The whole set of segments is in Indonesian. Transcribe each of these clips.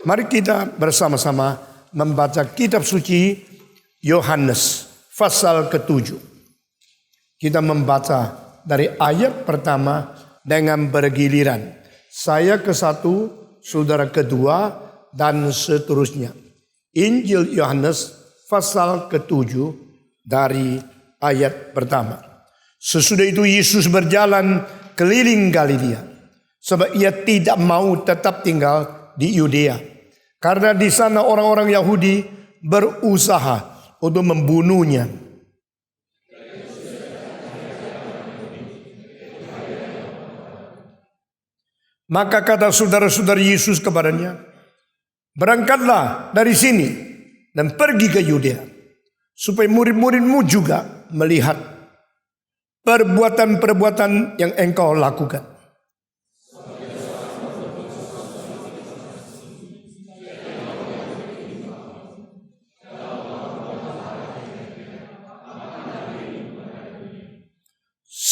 Mari kita bersama-sama membaca kitab suci Yohanes pasal ke-7. Kita membaca dari ayat pertama dengan bergiliran. Saya ke-1, saudara ke-2, dan seterusnya. Injil Yohanes pasal ke-7 dari ayat pertama. Sesudah itu Yesus berjalan keliling Galilea, sebab ia tidak mau tetap tinggal di Yudea, karena di sana orang-orang Yahudi berusaha untuk membunuhnya. Maka kata saudara-saudara Yesus kepadanya, berangkatlah dari sini dan pergi ke Yudea, supaya murid-muridmu juga melihat perbuatan-perbuatan yang engkau lakukan.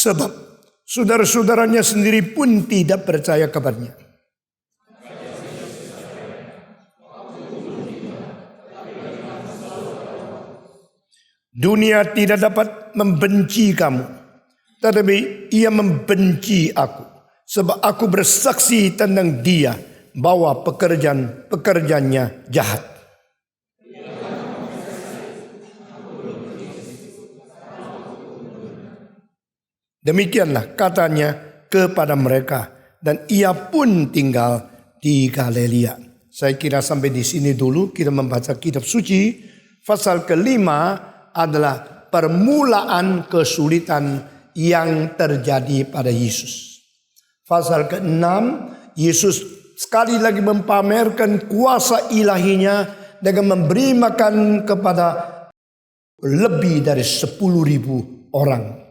Sebab saudara-saudaranya sendiri pun tidak percaya kabarnya. Dunia tidak dapat membenci kamu, tetapi ia membenci aku, sebab aku bersaksi tentang dia bahwa pekerjaannya jahat. Demikianlah katanya kepada mereka, dan ia pun tinggal di Galilea. Saya kira sampai di sini dulu kita membaca kitab suci. Pasal ke-5 adalah permulaan kesulitan yang terjadi pada Yesus. Pasal ke-6, Yesus sekali lagi mempamerkan kuasa ilahinya dengan memberi makan kepada lebih dari 10.000 orang.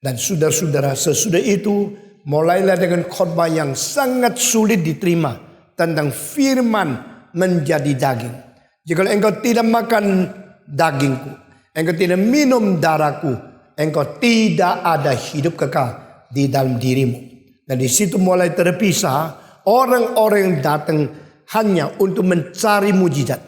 Dan saudara-saudara, sesudah itu mulailah dengan khotbah yang sangat sulit diterima tentang firman menjadi daging. Jika engkau tidak makan dagingku, engkau tidak minum darahku, engkau tidak ada hidup kekal di dalam dirimu. Dan di situ mulai terpisah orang-orang yang datang hanya untuk mencari mujizat,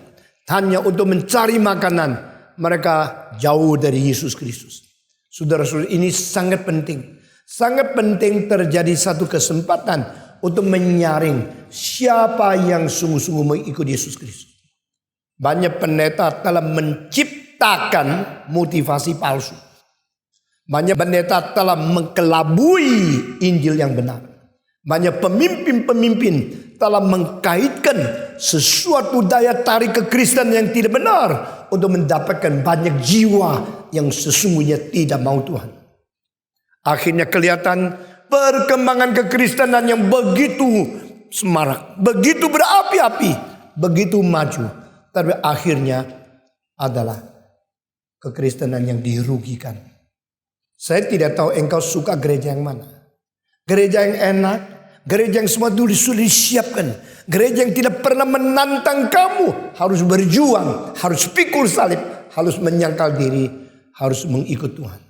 hanya untuk mencari makanan. Mereka jauh dari Yesus Kristus. Saudara-saudara, ini sangat penting. Sangat penting terjadi satu kesempatan untuk menyaring siapa yang sungguh-sungguh mengikuti Yesus Kristus. Banyak pendeta telah menciptakan motivasi palsu. Banyak pendeta telah mengkelabui Injil yang benar. Banyak pemimpin-pemimpin telah mengkaitkan sesuatu daya tarik kekristenan yang tidak benar untuk mendapatkan banyak jiwa yang sesungguhnya tidak mau Tuhan. Akhirnya kelihatan perkembangan kekristenan yang begitu semarak, begitu berapi-api, begitu maju. Tapi akhirnya adalah kekristenan yang dirugikan. Saya tidak tahu engkau suka gereja yang mana. Gereja yang enak, gereja yang semua dulu sudah disiapkan. Gereja yang tidak pernah menantang kamu. Harus berjuang, harus pikul salib, harus menyangkal diri, harus mengikut Tuhan.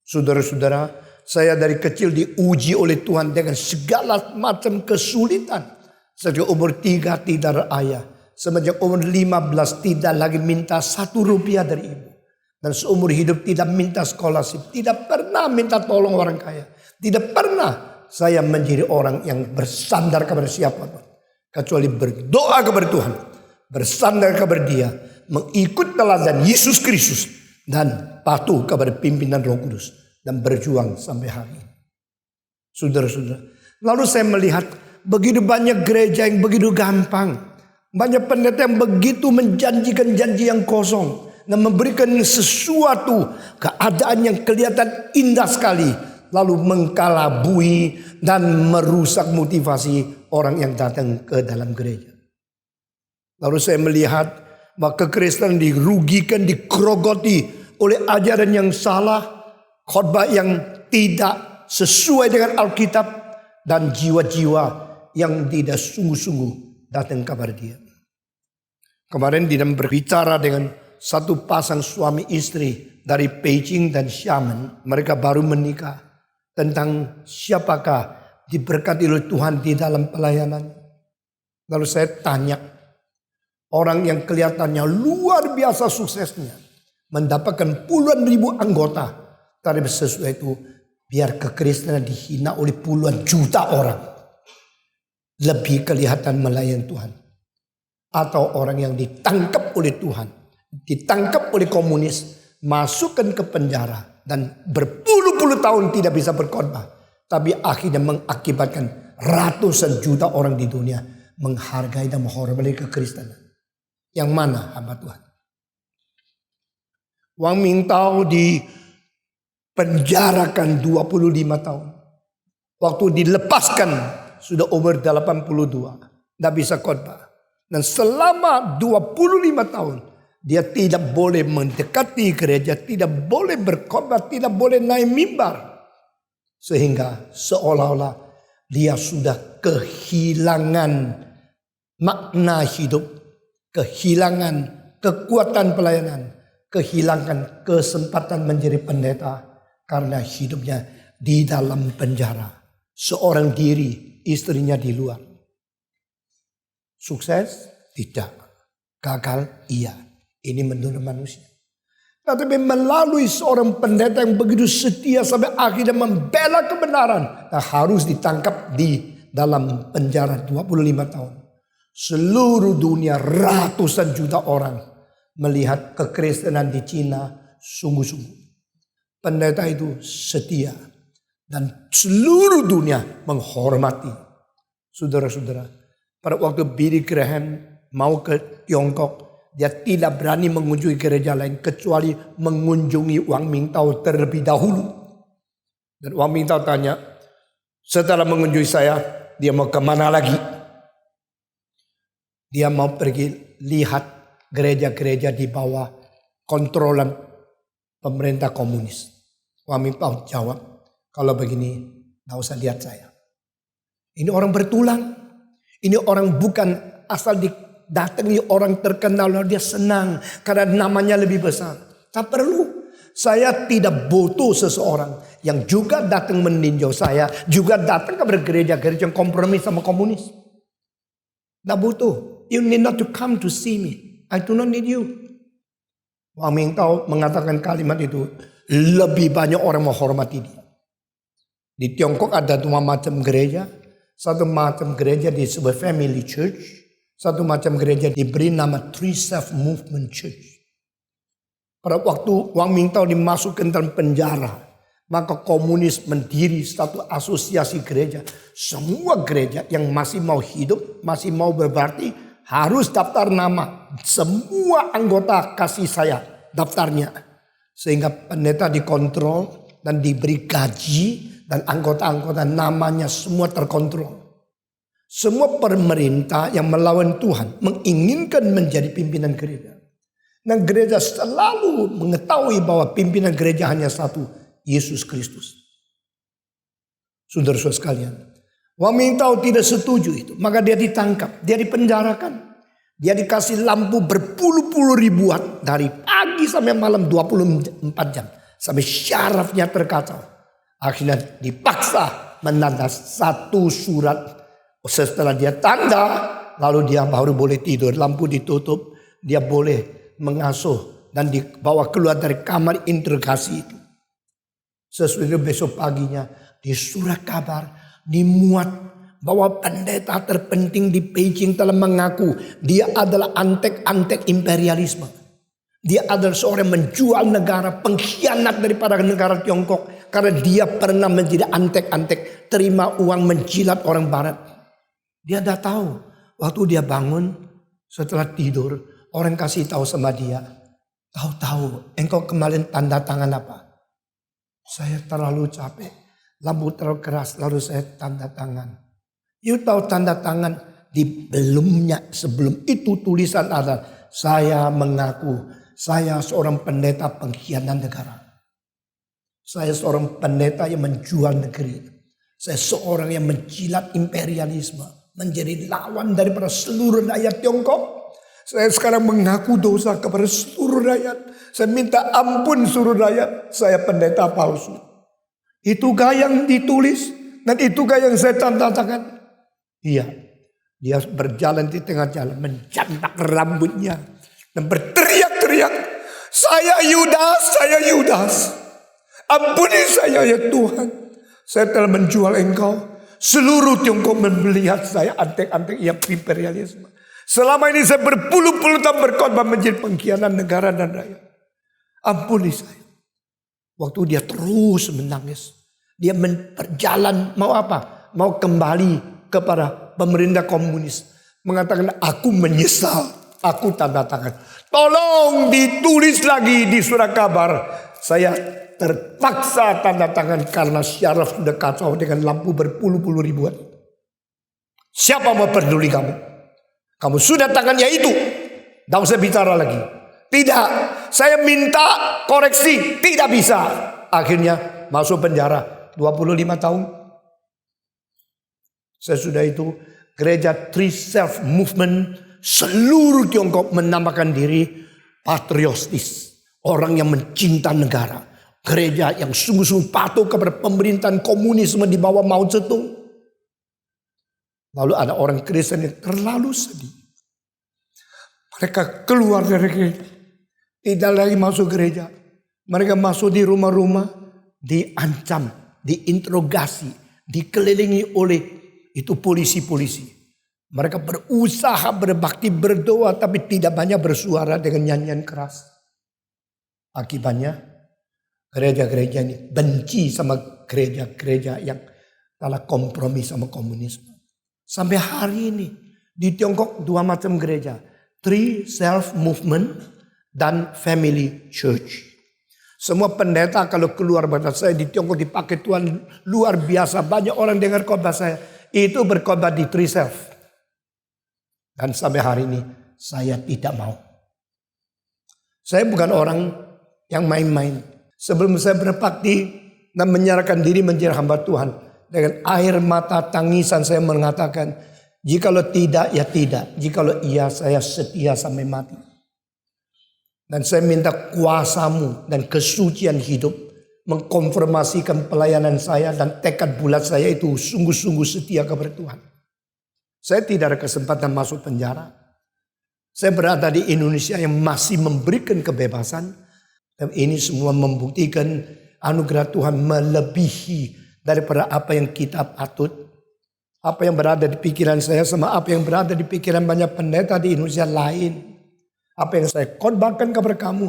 Saudara-saudara, saya dari kecil diuji oleh Tuhan dengan segala macam kesulitan. Sejak umur 3 tidak ada ayah. Semenjak umur 15 tidak lagi minta 1 rupiah dari ibu. Dan seumur hidup tidak minta scholarship. Tidak pernah minta tolong orang kaya. Tidak pernah saya menjadi orang yang bersandar kepada siapapun. Kecuali berdoa kepada Tuhan. Bersandar kepada Dia. Mengikut teladan Yesus Kristus. Dan patuh kepada pimpinan Roh Kudus. Dan berjuang sampai hari ini. Saudara-saudara. Lalu saya melihat begitu banyak gereja yang begitu gampang. Banyak pendeta yang begitu menjanjikan janji yang kosong. Dan memberikan sesuatu keadaan yang kelihatan indah sekali. Lalu mengkalabui dan merusak motivasi orang yang datang ke dalam gereja. Lalu saya melihat bahwa kekristenan dirugikan, dikerogoti oleh ajaran yang salah. Khotbah yang tidak sesuai dengan Alkitab. Dan jiwa-jiwa yang tidak sungguh-sungguh datang kepada Dia. Kemarin dia berbicara dengan satu pasang suami istri dari Beijing dan Xiamen. Mereka baru menikah. Tentang siapakah diberkati oleh Tuhan di dalam pelayanan. Lalu saya tanya, Orang yang kelihatannya luar biasa suksesnya. Mendapatkan puluhan ribu anggota. Tapi sesudah itu biar kekristenan dihina oleh puluhan juta orang. Lebih kelihatan melayani Tuhan. Atau orang yang ditangkap oleh Tuhan. Ditangkap oleh komunis. Masukkan ke penjara. Dan berpuluh-puluh tahun tidak bisa berkhotbah. Tapi akhirnya mengakibatkan ratusan juta orang di dunia menghargai dan menghormati kekristenan. Yang mana hamba Tuhan? Wang Mingtao dipenjarakan 25 tahun. Waktu dilepaskan sudah umur 82. Tidak bisa khotbah. Dan selama 25 tahun dia tidak boleh mendekati gereja, tidak boleh berkhotbah, tidak boleh naik mimbar. Sehingga seolah-olah dia sudah kehilangan makna hidup. Kehilangan kekuatan pelayanan. Kehilangan kesempatan menjadi pendeta. Karena hidupnya di dalam penjara. Seorang diri, istrinya di luar. Sukses? Tidak. Gagal? Iya. Ini menurut manusia. Tetapi melalui seorang pendeta yang begitu setia sampai akhirnya membela kebenaran. Nah, harus ditangkap di dalam penjara 25 tahun. Seluruh dunia ratusan juta orang melihat kekristenan di Cina sungguh-sungguh. Pendeta itu setia. Dan seluruh dunia menghormati. Saudara-saudara, pada waktu Billy Graham mau ke Tiongkok, dia tidak berani mengunjungi gereja lain kecuali mengunjungi Wang Mingtao terlebih dahulu. Dan Wang Mingtao tanya, setelah mengunjungi saya, dia mau kemana lagi? Dia mau pergi lihat gereja-gereja di bawah kontrolan pemerintah komunis. Wang Mingtao jawab, kalau begini, tidak usah lihat saya. Ini orang bertulang. Ini orang bukan asal datangi orang terkenal lalu dia senang karena namanya lebih besar. Tak perlu. Saya tidak butuh seseorang yang juga datang meninjau saya, juga datang ke gereja-gereja yang kompromi sama komunis. Tak butuh. You need not to come to see me. I do not need you. Wang Mingtao mengatakan kalimat itu, lebih banyak orang menghormati dia. Di Tiongkok ada dua macam gereja. Satu macam gereja di sebuah family church. Satu macam gereja diberi nama Three Self-Movement Church. Pada waktu Wang Mingtao dimasukkan dalam penjara, maka komunis mendiri satu asosiasi gereja. Semua gereja yang masih mau hidup, masih mau berbakti, harus daftar nama. Semua anggota kasih saya daftarnya. Sehingga pendeta dikontrol dan diberi gaji. Dan anggota-anggota namanya semua terkontrol. Semua pemerintah yang melawan Tuhan menginginkan menjadi pimpinan gereja. Dan gereja selalu mengetahui bahwa pimpinan gereja hanya satu, Yesus Kristus. Saudara-saudara sekalian, Wang Mingtao tidak setuju itu. Maka dia ditangkap, dia dipenjarakan. Dia dikasih lampu berpuluh-puluh ribuan dari pagi sampai malam 24 jam. Sampai syarafnya terkacau. Akhirnya dipaksa menanda satu surat. Setelah dia tanda, lalu dia baru boleh tidur. Lampu ditutup, dia boleh mengasuh dan dibawa keluar dari kamar interogasi itu. Sesudah besok paginya di surat kabar dimuat bahwa pendeta terpenting di Beijing telah mengaku dia adalah antek-antek imperialisme. Dia adalah seorang yang menjual negara, pengkhianat daripada negara Tiongkok. Karena dia pernah menjadi antek-antek, terima uang menjilat orang barat. Dia dah tahu, waktu dia bangun, setelah tidur, orang kasih tahu sama dia. Tahu-tahu, engkau kemarin tanda tangan apa? Saya terlalu capek, lampu terlalu keras, lalu saya tanda tangan. You tahu tanda tangan di belumnya, sebelum itu tulisan ada, saya mengaku, saya seorang pendeta pengkhianat negara. Saya seorang pendeta yang menjual negeri. Saya seorang yang menjilat imperialisme. Menjadi lawan daripada seluruh rakyat Tiongkok. Saya sekarang mengaku dosa kepada seluruh rakyat. Saya minta ampun seluruh rakyat. Saya pendeta palsu. Itukah yang ditulis? Dan itukah yang saya tanda tangan? Iya. Dia berjalan di tengah jalan, menjantak rambutnya dan berteriak-teriak, saya Yudas, ampuni saya ya Tuhan, saya telah menjual engkau. Seluruh Tiongkok melihat saya antek-antek yang imperialisme. Selama ini saya berpuluh-puluh tahun berkorban menjadi pengkhianat negara dan rakyat. Ampuni saya. Waktu dia terus menangis, dia berjalan mau apa? Mau kembali kepada pemerintah komunis. Mengatakan aku menyesal, aku tanda tangan. Tolong ditulis lagi di surat kabar. Saya terpaksa tanda tangan karena syaraf sudah kacau dengan lampu berpuluh-puluh ribuan. Siapa mau peduli kamu? Kamu sudah tangannya itu. Tidak usah bicara lagi. Tidak, saya minta koreksi. Tidak bisa. Akhirnya masuk penjara 25 tahun. Sesudah itu gereja Three Self Movement seluruh Tiongkok menamakan diri patriotis. Orang yang mencinta negara. Gereja yang sungguh-sungguh patuh kepada pemerintahan komunisme di bawah Mao Zedong. Lalu ada orang Kristen yang terlalu sedih. Mereka keluar dari gereja. Tidak lagi masuk gereja. Mereka masuk di rumah-rumah. Diancam, diinterogasi, dikelilingi oleh itu polisi-polisi. Mereka berusaha berbakti berdoa tapi tidak banyak bersuara dengan nyanyian keras. Akibatnya gereja-gereja ini benci sama gereja-gereja yang telah kompromi sama komunisme. Sampai hari ini di Tiongkok dua macam gereja. Three Self Movement dan Family Church. Semua pendeta kalau keluar batas saya di Tiongkok dipakai Tuhan luar biasa. Banyak orang dengar khotbah saya. Itu berkhotbah di Three Self. Dan sampai hari ini saya tidak mau. Saya bukan orang yang main-main. Sebelum saya berbakti dan menyerahkan diri menjadi hamba Tuhan. Dengan air mata tangisan saya mengatakan, jikalau tidak ya tidak. Jikalau iya saya setia sampai mati. Dan saya minta kuasamu dan kesucian hidup mengkonfirmasikan pelayanan saya dan tekad bulat saya itu sungguh-sungguh setia kepada Tuhan. Saya tidak ada kesempatan masuk penjara. Saya berada di Indonesia yang masih memberikan kebebasan. Dan ini semua membuktikan anugerah Tuhan melebihi daripada apa yang kita patut. Apa yang berada di pikiran saya sama apa yang berada di pikiran banyak pendeta di Indonesia lain. Apa yang saya khotbahkan kepada kamu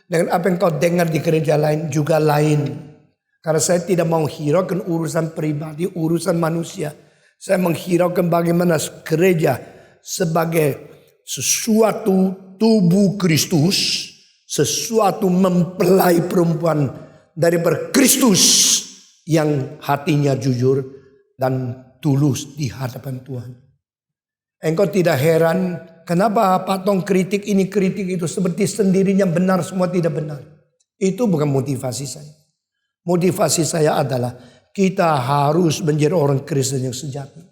dengan apa yang kau dengar di gereja lain juga lain. Karena saya tidak mau hiraukan urusan pribadi, urusan manusia. Saya menghiraukan bagaimana gereja sebagai sesuatu tubuh Kristus. Sesuatu mempelai perempuan daripada Kristus yang hatinya jujur dan tulus di hadapan Tuhan. Engkau tidak heran kenapa patung kritik ini kritik itu seperti sendirinya benar semua tidak benar. Itu bukan motivasi saya. Motivasi saya adalah kita harus menjadi orang Kristen yang sejati.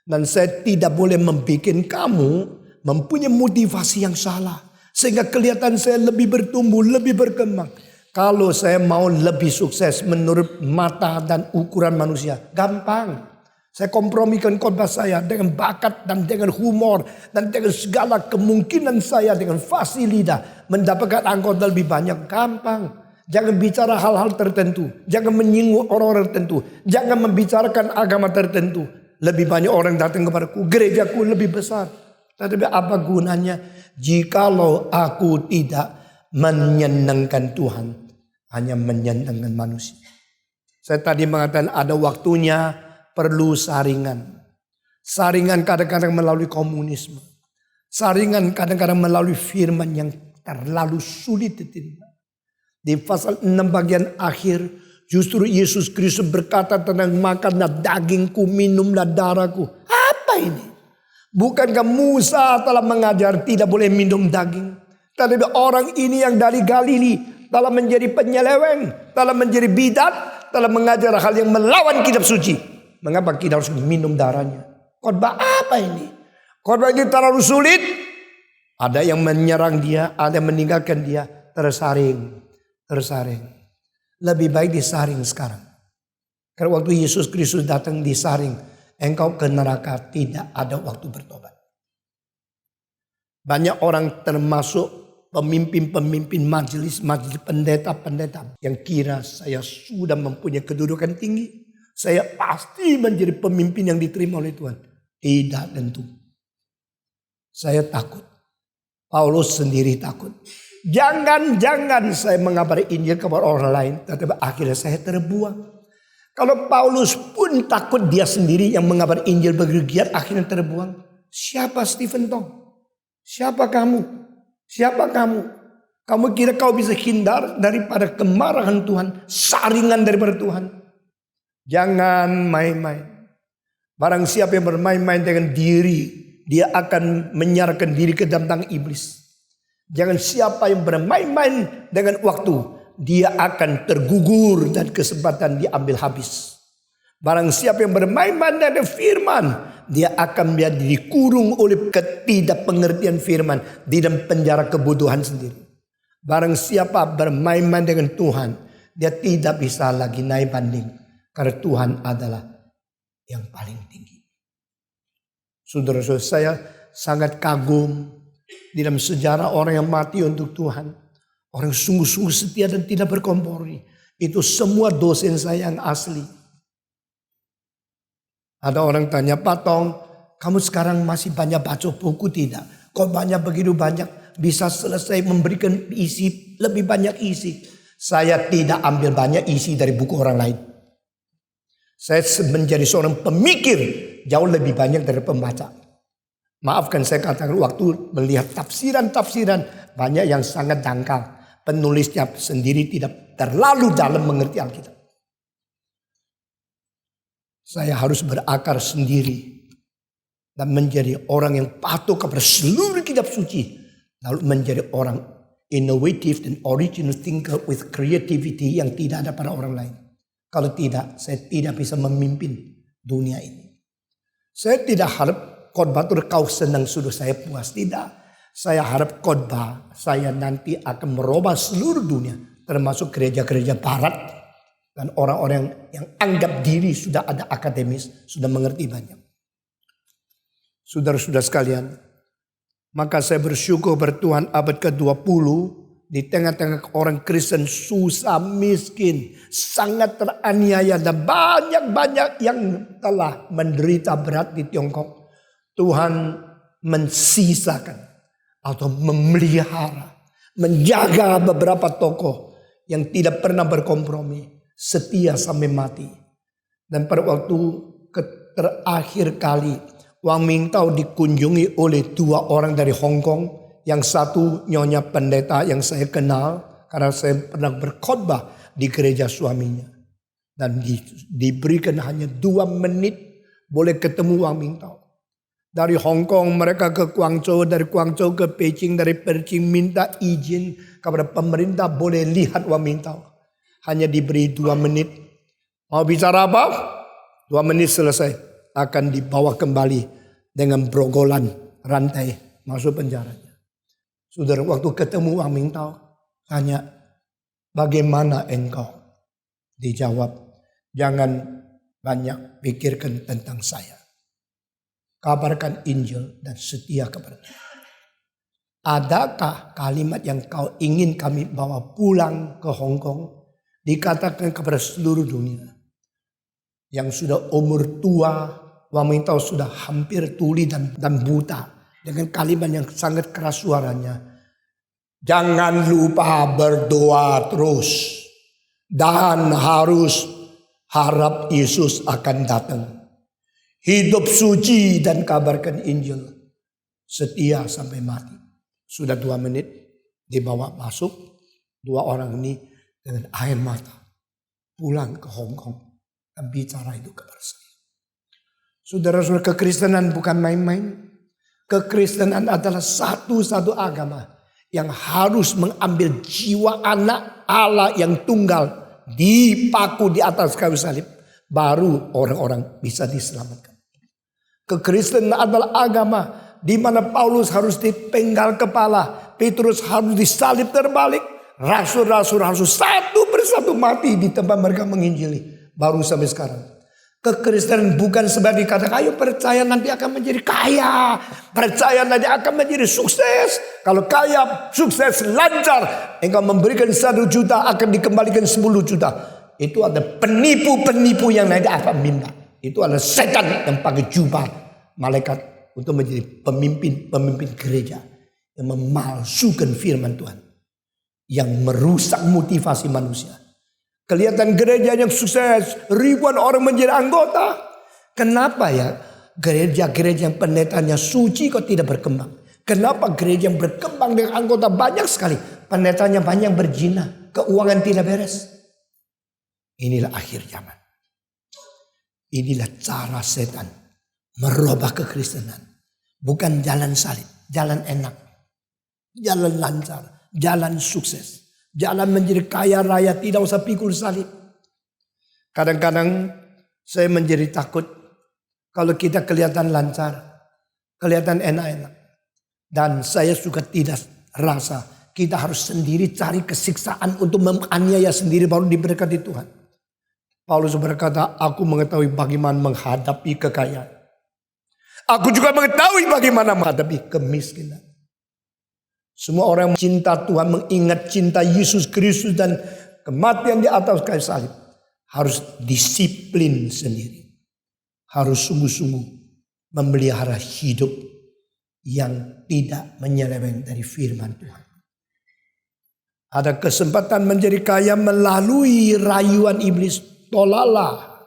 Dan saya tidak boleh membuat kamu mempunyai motivasi yang salah. Sehingga kelihatan saya lebih bertumbuh, lebih berkembang. Kalau saya mau lebih sukses menurut mata dan ukuran manusia, gampang. Saya kompromikan khotbah saya dengan bakat dan dengan humor. Dan dengan segala kemungkinan saya dengan fasih lidah. Mendapatkan anggota lebih banyak, gampang. Jangan bicara hal-hal tertentu. Jangan menyinggung orang-orang tertentu. Jangan membicarakan agama tertentu. Lebih banyak orang datang kepadaku, gerejaku lebih besar. Tetapi apa gunanya jikalau aku tidak menyenangkan Tuhan, hanya menyenangkan manusia. Saya tadi mengatakan ada waktunya perlu saringan. Saringan kadang-kadang melalui komunisme. Saringan kadang-kadang melalui firman yang terlalu sulit diterima. Di pasal 6 bagian akhir justru Yesus Kristus berkata tentang makanlah dagingku, minumlah darahku. Apa ini? Bukankah Musa telah mengajar tidak boleh minum daging? Tetapi orang ini yang dari Galili telah menjadi penyeleweng, telah menjadi bidat, telah mengajar hal yang melawan kitab suci. Mengapa kita harus minum darahnya? Khotbah apa ini? Khotbah ini terlalu sulit. Ada yang menyerang dia, ada yang meninggalkan dia. Tersaring. Lebih baik disaring sekarang. Karena waktu Yesus Kristus datang disaring. engkau ke neraka tidak ada waktu bertobat. Banyak orang termasuk pemimpin-pemimpin majelis pendeta-pendeta yang kira saya sudah mempunyai kedudukan tinggi. Saya pasti menjadi pemimpin yang diterima oleh Tuhan. Tidak tentu. Saya takut. Paulus sendiri takut. Jangan saya mengabari Injil kepada orang lain. Tetapi akhirnya saya terbuang. Kalau Paulus pun takut dia sendiri yang mengabari Injil bergiat akhirnya terbuang. Siapa Stephen Tong? Siapa kamu? Siapa kamu? Kamu kira kau bisa hindar daripada kemarahan Tuhan. Saringan daripada Tuhan. Jangan main-main. Barang siapa yang bermain-main dengan diri, dia akan menyerahkan diri ke dalam tangan iblis. Jangan siapa yang bermain-main dengan waktu, dia akan tergugur dan kesempatan diambil habis. Barang siapa yang bermain-main dengan firman, dia akan menjadi dikurung oleh ketidakpengertian firman di dalam penjara kebodohan sendiri. Barang siapa bermain-main dengan Tuhan, dia tidak bisa lagi naik banding. Karena Tuhan adalah yang paling tinggi. Saudara-saudara, saya sangat kagum di dalam sejarah orang yang mati untuk Tuhan. Orang sungguh-sungguh setia dan tidak berkompromi. Itu semua dosen saya yang asli. Ada orang tanya, Pak Tong, kamu sekarang masih banyak baca buku tidak? Kok banyak begitu banyak? Bisa selesai memberikan isi, lebih banyak isi. Saya tidak ambil banyak isi dari buku orang lain. Saya menjadi seorang pemikir jauh lebih banyak dari pembaca. Maafkan saya katakan waktu melihat tafsiran-tafsiran banyak yang sangat dangkal. Penulisnya sendiri tidak terlalu dalam mengerti Alkitab. Saya harus berakar sendiri dan menjadi orang yang patuh kepada seluruh kitab suci. Lalu menjadi orang innovative dan original thinker with creativity yang tidak ada pada orang lain. Kalau tidak, saya tidak bisa memimpin dunia ini. Saya tidak harap khotbah itu kau senang sudah saya puas. Tidak. Saya harap khotbah saya nanti akan merubah seluruh dunia. Termasuk gereja-gereja barat. Dan orang-orang yang anggap diri sudah ada akademis. Sudah mengerti banyak. Saudara-saudara sekalian. Maka saya bersyukur bertuhan abad ke-20. Di tengah-tengah orang Kristen susah, miskin, sangat teraniaya dan banyak-banyak yang telah menderita berat di Tiongkok. Tuhan mensisakan atau memelihara, menjaga beberapa tokoh yang tidak pernah berkompromi, setia sampai mati. Dan pada waktu terakhir kali Wang Mingtao dikunjungi oleh 2 orang dari Hong Kong. Yang satu nyonya pendeta yang saya kenal karena saya pernah berkhotbah di gereja suaminya. Dan diberikan hanya 2 menit boleh ketemu Wang Mingtao. Dari Hong Kong mereka ke Guangzhou, dari Guangzhou ke Beijing, dari Beijing minta izin kepada pemerintah boleh lihat Wang Mingtao. Hanya diberi 2 menit. Mau bicara apa? 2 menit selesai. Akan dibawa kembali dengan brogolan rantai masuk penjara. Saudara, waktu ketemu Wang Mingtao, tanya, bagaimana engkau? Dijawab, jangan banyak pikirkan tentang saya. Kabarkan Injil dan setia kepada Tuhan. Adakah kalimat yang kau ingin kami bawa pulang ke Hong Kong? Dikatakan kepada seluruh dunia. Yang sudah umur tua, Wang Mingtao sudah hampir tuli dan buta. Dengan kalimat yang sangat keras suaranya. Jangan lupa berdoa terus. Dan harus harap Yesus akan datang. Hidup suci dan kabarkan Injil. Setia sampai mati. Sudah 2 menit dibawa masuk. 2 orang ini dengan air mata. Pulang ke Hong Kong. Dan bicara itu kepada saya. Saudara-saudara, kekristenan bukan main-main. Kekristenan adalah satu-satu agama yang harus mengambil jiwa anak Allah yang tunggal dipaku di atas kayu salib. Baru orang-orang bisa diselamatkan. Kekristenan adalah agama di mana Paulus harus dipenggal kepala. Petrus harus disalib terbalik. Rasul-rasul harus satu persatu mati di tempat mereka menginjili. Baru sampai sekarang. Kekristenan bukan sebagai kata ayo percaya nanti akan menjadi kaya. Percaya nanti akan menjadi sukses. Kalau kaya, sukses, lancar. Engkau memberikan 1 juta akan dikembalikan 10 juta. Itu ada penipu-penipu yang nanti akan minta. Itu adalah setan yang pakai jubah malaikat untuk menjadi pemimpin gereja. Yang memalsukan firman Tuhan. Yang merusak motivasi manusia. Kelihatan gereja yang sukses, ribuan orang menjadi anggota. Kenapa ya gereja-gereja yang pendetanya suci kok tidak berkembang? Kenapa gereja yang berkembang dengan anggota banyak sekali, pendetanya banyak berzina, keuangan tidak beres? Inilah akhir zaman. Inilah cara setan merubah kekristenan. Bukan jalan salib, jalan enak, jalan lancar, jalan sukses. Jalan menjadi kaya raya, tidak usah pikul salib. Kadang-kadang saya menjadi takut kalau kita kelihatan lancar, kelihatan enak-enak. Dan saya juga tidak rasa kita harus sendiri cari kesiksaan untuk menganiaya sendiri baru diberkati Tuhan. Paulus berkata, aku mengetahui bagaimana menghadapi kekayaan. Aku juga mengetahui bagaimana menghadapi kemiskinan. Semua orang yang cinta Tuhan, mengingat cinta Yesus Kristus dan kematian di atas kayu salib, harus disiplin sendiri. Harus sungguh-sungguh memelihara hidup yang tidak menyeleweng dari firman Tuhan. Ada kesempatan menjadi kaya melalui rayuan iblis, tolaklah.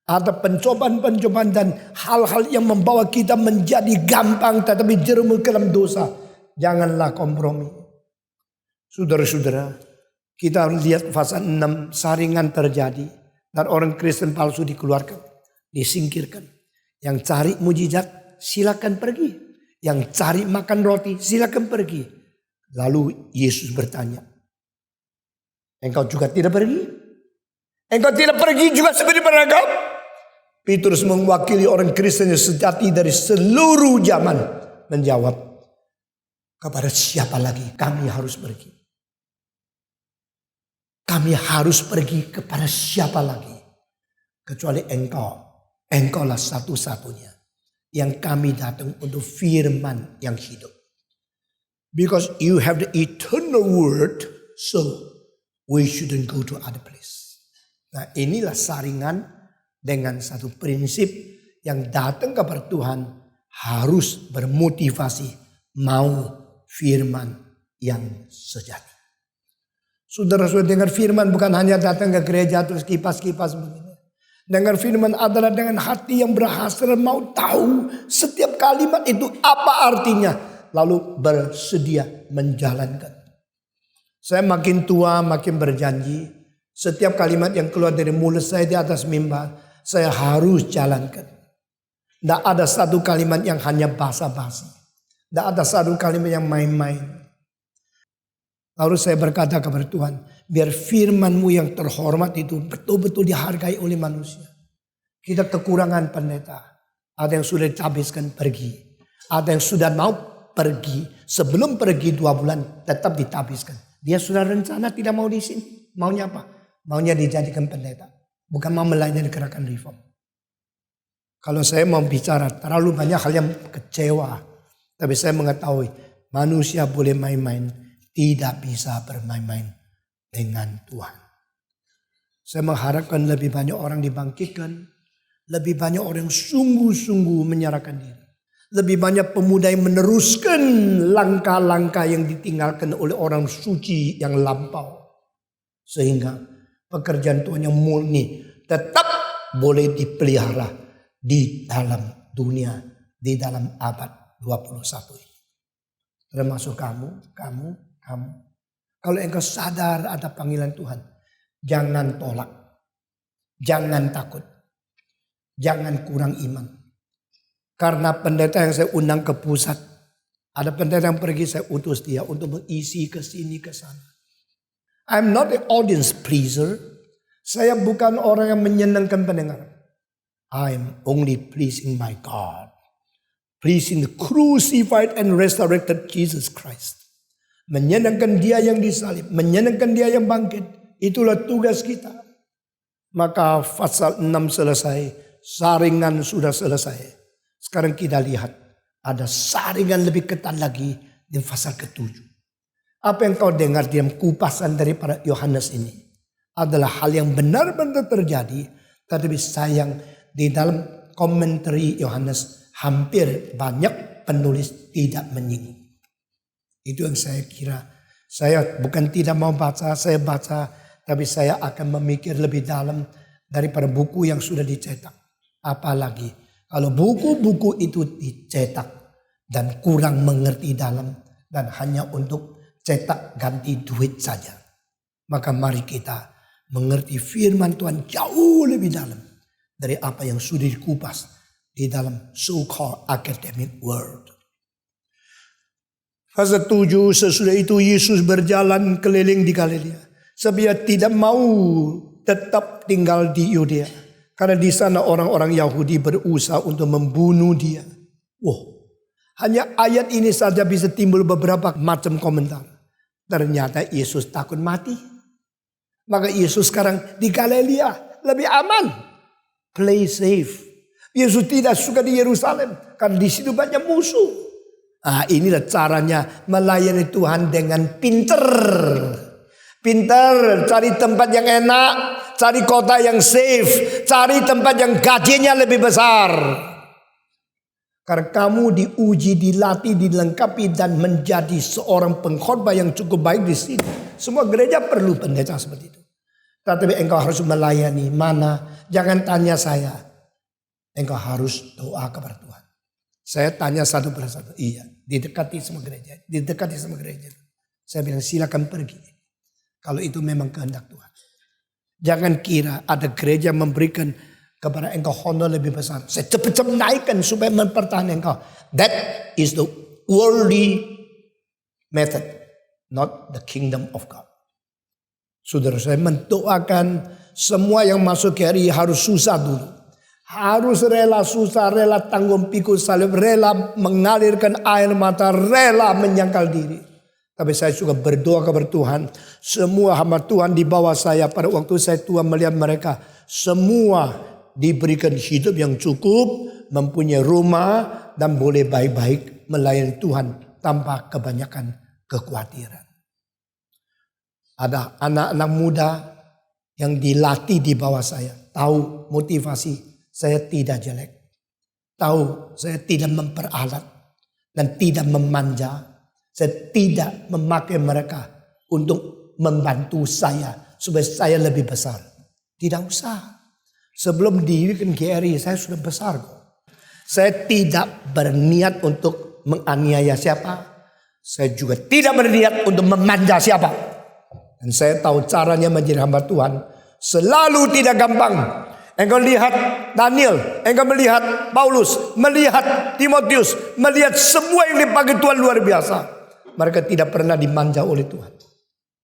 Ada pencobaan-pencobaan dan hal-hal yang membawa kita menjadi gampang tetapi jerumus ke dalam dosa. Janganlah kompromi. Saudara-saudara, kita lihat pasal 6 saringan terjadi. Dan orang Kristen palsu dikeluarkan, disingkirkan. Yang cari mujizat silakan pergi. Yang cari makan roti silakan pergi. Lalu Yesus bertanya, engkau juga tidak pergi? Engkau tidak pergi juga seperti mereka? Petrus mewakili orang Kristen yang sejati dari seluruh zaman menjawab, kepada siapa lagi kami harus pergi? Kami harus pergi kepada siapa lagi? Kecuali engkau. Engkaulah satu-satunya yang kami datang untuk firman yang hidup. Because you have the eternal word, so we shouldn't go to other place. Nah, inilah saringan dengan satu prinsip yang datang kepada Tuhan harus bermotivasi mau firman yang sejati. Saudara-saudara, dengar firman bukan hanya datang ke gereja terus kipas-kipas begini. Dengar firman adalah dengan hati yang berhasrat mau tahu setiap kalimat itu apa artinya. Lalu bersedia menjalankan. Saya makin tua makin berjanji. Setiap kalimat yang keluar dari mulut saya di atas mimbar, saya harus jalankan. Tidak ada satu kalimat yang hanya basa-basi. Tidak ada satu kalimat yang main-main. Lalu saya berkata kepada Tuhan, biar firman-Mu yang terhormat itu betul-betul dihargai oleh manusia. Kita kekurangan pendeta. Ada yang sudah dihabiskan pergi. Ada yang sudah mau pergi. Sebelum pergi 2 bulan tetap dihabiskan. Dia sudah rencana tidak mau di sini. Maunya apa? Maunya dijadikan pendeta. Bukan mau melayani gerakan reform. Kalau saya mau bicara terlalu banyak hal yang kecewa. Tapi saya mengetahui manusia boleh main-main, tidak bisa bermain-main dengan Tuhan. Saya mengharapkan lebih banyak orang dibangkitkan, lebih banyak orang yang sungguh-sungguh menyerahkan diri. Lebih banyak pemuda yang meneruskan langkah-langkah yang ditinggalkan oleh orang suci yang lampau. Sehingga pekerjaan Tuhan yang murni tetap boleh dipelihara di dalam dunia, di dalam abad 21 ini. Termasuk kamu. Kalau engkau sadar ada panggilan Tuhan, jangan tolak. Jangan takut. Jangan kurang iman. Karena pendeta yang saya undang ke pusat, ada pendeta yang pergi saya utus dia untuk mengisi ke sini ke sana. I'm not an audience pleaser. Saya bukan orang yang menyenangkan pendengar. I'm only pleasing my God. Pleasing the crucified and resurrected Jesus Christ. Menyenangkan dia yang disalib. Menyenangkan dia yang bangkit. Itulah tugas kita. Maka pasal 6 selesai, saringan sudah selesai. Sekarang kita lihat ada saringan lebih ketat lagi di pasal ke-7. Apa yang kau dengar dalam kupasan daripada Yohanes ini adalah hal yang benar-benar terjadi. Tetapi sayang di dalam komentari Yohanes hampir banyak penulis tidak menyinggung. Itu yang saya kira. Saya bukan tidak mau baca, saya baca. Tapi saya akan memikir lebih dalam daripada buku yang sudah dicetak. Apalagi kalau buku-buku itu dicetak dan kurang mengerti dalam dan hanya untuk cetak ganti duit saja. Maka mari kita mengerti firman Tuhan jauh lebih dalam dari apa yang sudah dikupas di dalam so-called academic world. Pasal 7, sesudah itu Yesus berjalan keliling di Galilea. Sebab dia tidak mau tetap tinggal di Yudea. Karena di sana orang-orang Yahudi berusaha untuk membunuh dia. Hanya ayat ini saja bisa timbul beberapa macam komentar. Ternyata Yesus takut mati. Maka Yesus sekarang di Galilea lebih aman. Play safe. Yesus tidak suka di Yerusalem. Karena di situ banyak musuh. Inilah caranya melayani Tuhan dengan pinter. Pintar, cari tempat yang enak, cari kota yang safe, cari tempat yang gajinya lebih besar. Karena kamu diuji, dilatih, dilengkapi dan menjadi seorang pengkhotbah yang cukup baik di sini. Semua gereja perlu pendeta seperti itu. Tetapi engkau harus melayani mana? Jangan tanya saya. Engkau harus doa kepada Tuhan. Saya tanya satu persatu. Iya, didekati semua gereja. Didekati semua gereja. Saya bilang silakan pergi. Kalau itu memang kehendak Tuhan. Jangan kira ada gereja memberikan kepada engkau honor lebih besar. Saya cepat-cepat naikkan supaya mempertahankan engkau. That is the worldly method. Not the kingdom of God. Saudara saya mendoakan semua yang masuk KRI harus susah dulu. Harus rela susah, rela tanggung pikul salib, rela mengalirkan air mata, rela menyangkal diri. Tapi saya juga berdoa kepada Tuhan. Semua hamba Tuhan di bawah saya pada waktu saya tua melihat mereka. Semua diberikan hidup yang cukup. Mempunyai rumah dan boleh baik-baik melayani Tuhan tanpa kebanyakan kekhawatiran. Ada anak-anak muda yang dilatih di bawah saya. Tahu motivasi saya tidak jelek. Tahu saya tidak memperalat dan tidak memanja. Saya tidak memakai mereka untuk membantu saya supaya saya lebih besar. Tidak usah. Sebelum didirikan GRI saya sudah besar kok. Saya tidak berniat untuk menganiaya siapa. Saya juga tidak berniat untuk memanja siapa. Dan saya tahu caranya menjadi hamba Tuhan selalu tidak gampang. Engkau lihat Daniel, engkau melihat Paulus, melihat Timotius, melihat semua yang dipanggil Tuhan luar biasa. Mereka tidak pernah dimanja oleh Tuhan.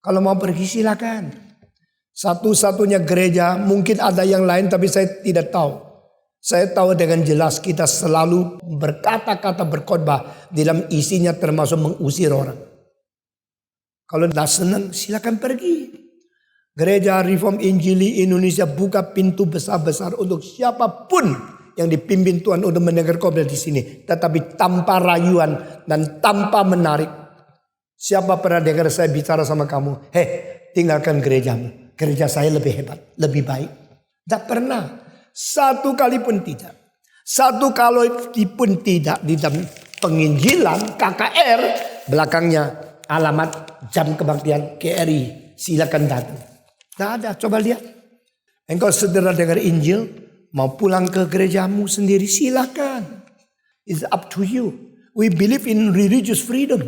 Kalau mau pergi silakan. Satu-satunya gereja, mungkin ada yang lain tapi saya tidak tahu. Saya tahu dengan jelas kita selalu berkata-kata berkhotbah dalam isinya termasuk mengusir orang. Kalau tidak senang silakan pergi. Gereja Reform Injili Indonesia buka pintu besar-besar untuk siapapun yang dipimpin Tuhan untuk mendengar khotbah di sini. Tetapi tanpa rayuan dan tanpa menarik. Siapa pernah dengar saya bicara sama kamu? Tinggalkan gerejamu. Gereja saya lebih hebat, lebih baik. Tidak pernah. Satu kali pun tidak. Satu kali pun tidak di dalam penginjilan KKR. Belakangnya alamat jam kebaktian KRI. Silakan datang. Tidak ada, coba lihat. Engkau saudara dengar Injil. Mau pulang ke gerejamu sendiri, silakan. It's up to you. We believe in religious freedom.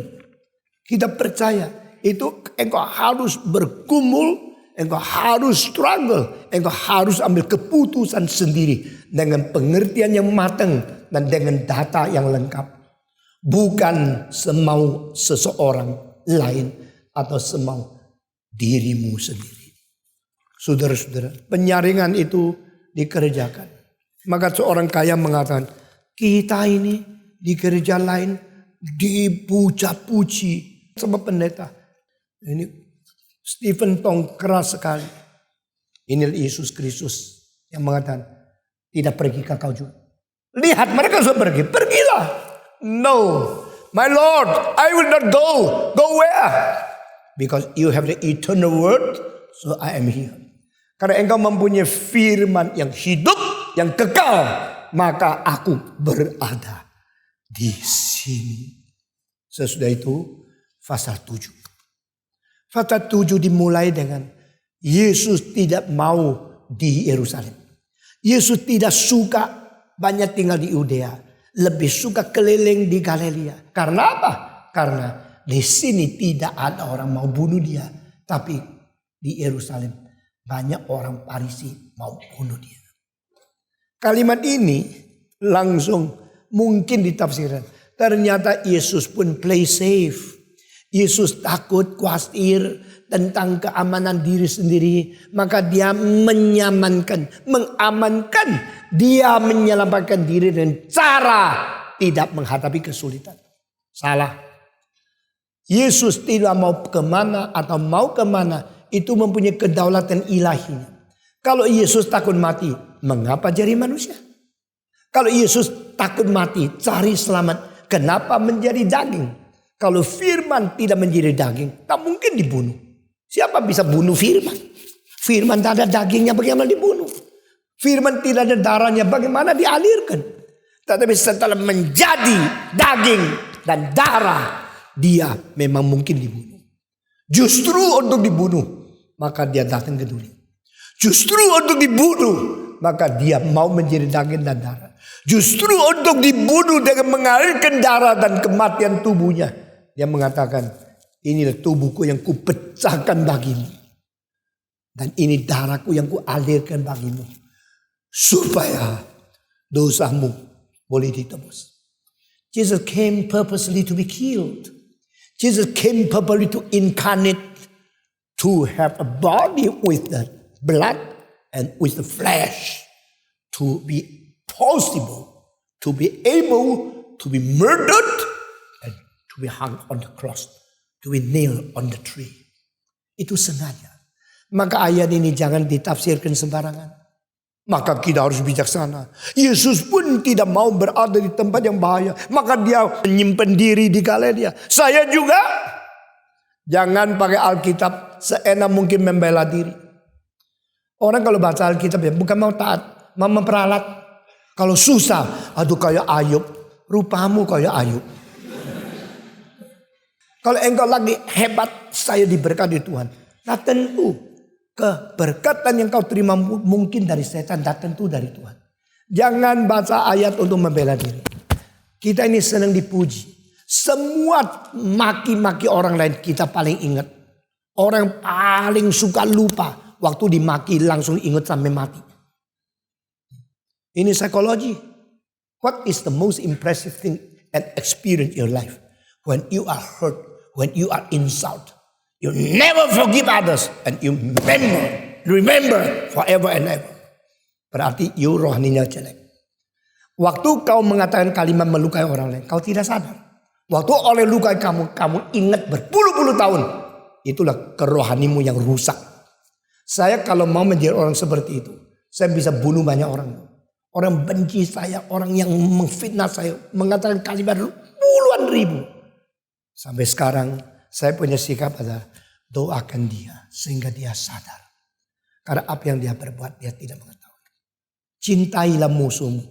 Kita percaya itu engkau harus bergumul, engkau harus struggle, engkau harus ambil keputusan sendiri dengan pengertian yang matang dan dengan data yang lengkap. Bukan semau seseorang lain atau semau dirimu sendiri. Saudara-saudara, penyaringan itu dikerjakan. Maka seorang kaya mengatakan, kita ini di gereja lain dipuja-puji sama pendeta. Ini Stephen Tong keras sekali. Inilah Yesus Kristus yang mengatakan, tidak pergi ke kau juga. Lihat mereka sudah pergi. Pergilah. No. My Lord, I will not go. Go where? Because you have the eternal word, so I am here. Karena engkau mempunyai firman yang hidup, yang kekal, maka aku berada di sini. Sesudah itu, pasal 7. Pasal 7 dimulai dengan Yesus tidak mau di Yerusalem. Yesus tidak suka banyak tinggal di Yudea. Lebih suka keliling di Galilea. Karena apa? Karena di sini tidak ada orang mau bunuh dia. Tapi di Yerusalem banyak orang Farisi mau bunuh dia. Kalimat ini langsung mungkin ditafsirkan. Ternyata Yesus pun play safe. Yesus takut, khawatir tentang keamanan diri sendiri. Maka dia mengamankan. Dia menyelamatkan diri dengan cara tidak menghadapi kesulitan. Salah. Yesus tidak mau kemana atau mau kemana. Itu mempunyai kedaulatan ilahinya. Kalau Yesus takut mati, mengapa jadi manusia? Kalau Yesus takut mati, cari selamat, kenapa menjadi daging? Kalau firman tidak menjadi daging, tak mungkin dibunuh. Siapa bisa bunuh firman? Firman tak ada dagingnya, bagaimana dibunuh? Firman tidak ada darahnya, bagaimana dialirkan? Tetapi setelah menjadi daging dan darah, dia memang mungkin dibunuh. Justru untuk dibunuh, maka dia datang ke dunia. Justru untuk dibunuh, maka dia mau menjadi daging dan darah. Justru untuk dibunuh dengan mengalirkan darah dan kematian tubuhnya. Dia mengatakan, inilah tubuhku yang kupecahkan bagimu. Dan ini darahku yang kualirkan bagimu. Supaya dosamu boleh ditebus. Jesus came purposely to be killed. Jesus came purposely to incarnate. To have a body with the blood and with the flesh. To be possible. To be able to be murdered. To be hung on the cross. To be nailed on the tree. Itu sengaja. Maka ayat ini jangan ditafsirkan sembarangan. Maka kita harus bijaksana. Yesus pun tidak mau berada di tempat yang bahaya. Maka dia menyimpan diri di Galilea. Saya juga. Jangan pakai Alkitab seenak mungkin membela diri. Orang kalau baca Alkitab ya bukan mau taat. Mau memperalat. Kalau susah. Aduh kayak Ayub. Rupamu kayak Ayub. Kalau engkau lagi hebat, saya diberkati Tuhan. Nah tentu keberkatan yang kau terima mungkin dari setan, dan tentu dari Tuhan. Jangan baca ayat untuk membela diri. Kita ini senang dipuji. Semua maki-maki orang lain kita paling ingat. Orang paling suka lupa. Waktu dimaki langsung ingat sampai mati. Ini psikologi. What is the most impressive thing and experience in your life? When you are hurt. When you are insulted, you never forgive others and you remember forever and ever. Berarti you rohaninya jelek. Waktu kau mengatakan kalimat melukai orang lain, kau tidak sadar. Waktu oleh lukai kamu ingat berpuluh-puluh tahun. Itulah kerohanimu yang rusak. Saya kalau mau menjadi orang seperti itu, saya bisa bunuh banyak orang. Orang benci saya, orang yang memfitnah saya, mengatakan kalimat puluhan ribu. Sampai sekarang saya punya sikap adalah doakan dia sehingga dia sadar. Karena apa yang dia berbuat dia tidak mengetahui. Cintailah musuhmu.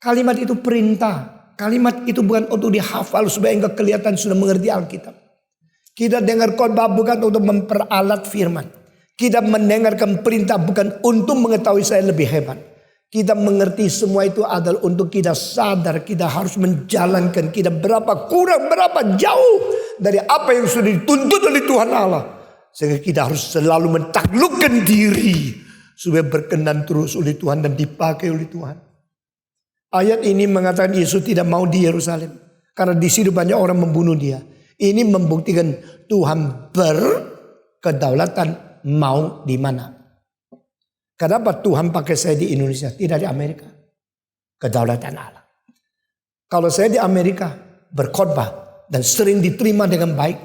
Kalimat itu perintah. Kalimat itu bukan untuk dihafal supaya engkau kelihatan sudah mengerti Alkitab. Kita dengar khotbah bukan untuk memperalat firman. Kita mendengarkan perintah bukan untuk mengetahui saya lebih hebat. Kita mengerti semua itu adalah untuk kita sadar kita harus menjalankan kita berapa kurang, berapa jauh dari apa yang sudah dituntut oleh Tuhan Allah. Sehingga kita harus selalu mentaklukkan diri supaya berkenan terus oleh Tuhan dan dipakai oleh Tuhan. Ayat ini mengatakan Yesus tidak mau di Yerusalem karena di situ banyak orang membunuh dia. Ini membuktikan Tuhan berkedaulatan mau di mana. Kenapa Tuhan pakai saya di Indonesia, tidak di Amerika? Kedaulatan Allah. Kalau saya di Amerika berkhotbah dan sering diterima dengan baik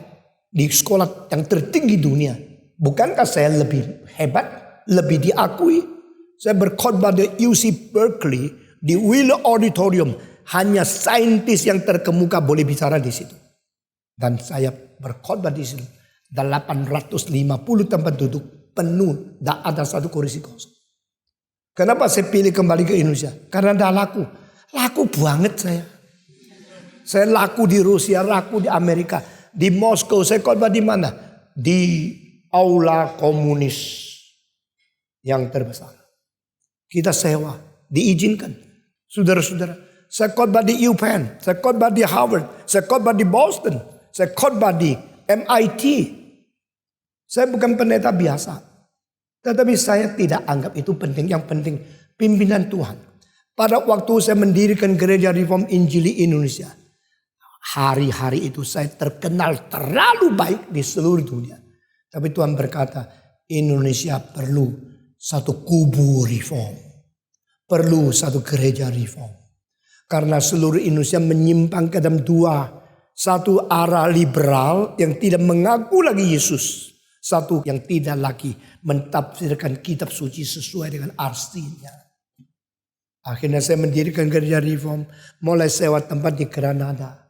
di sekolah yang tertinggi dunia, bukankah saya lebih hebat? lebih diakui. Saya berkhotbah di UC Berkeley, di Wheeler Auditorium. Hanya saintis yang terkemuka boleh bicara di situ. Dan saya berkhotbah di situ. 850 tempat duduk penuh. Tidak ada satu kursi kosong. Kenapa saya pilih kembali ke Indonesia? Karena tidak laku. Laku banget saya. Saya laku di Rusia, laku di Amerika. Di Moskow, saya khotbah di mana? Di aula komunis yang terbesar. Kita sewa, diizinkan. Saudara-saudara, saya khotbah di UPenn, saya khotbah di Harvard, saya khotbah di Boston, saya khotbah di MIT. Saya bukan pendeta biasa. Tetapi saya tidak anggap itu penting. Yang penting pimpinan Tuhan. Pada waktu saya mendirikan Gereja Reform Injili Indonesia. Hari-hari itu saya terkenal terlalu baik di seluruh dunia. Tapi Tuhan berkata, Indonesia perlu satu kubu reform. Perlu satu gereja reform. Karena seluruh Indonesia menyimpang ke dalam dua. Satu arah liberal yang tidak mengaku lagi Yesus. Satu yang tidak lagi mentafsirkan kitab suci sesuai dengan artinya. Akhirnya saya mendirikan gereja reform. Mulai sewa tempat di Granada.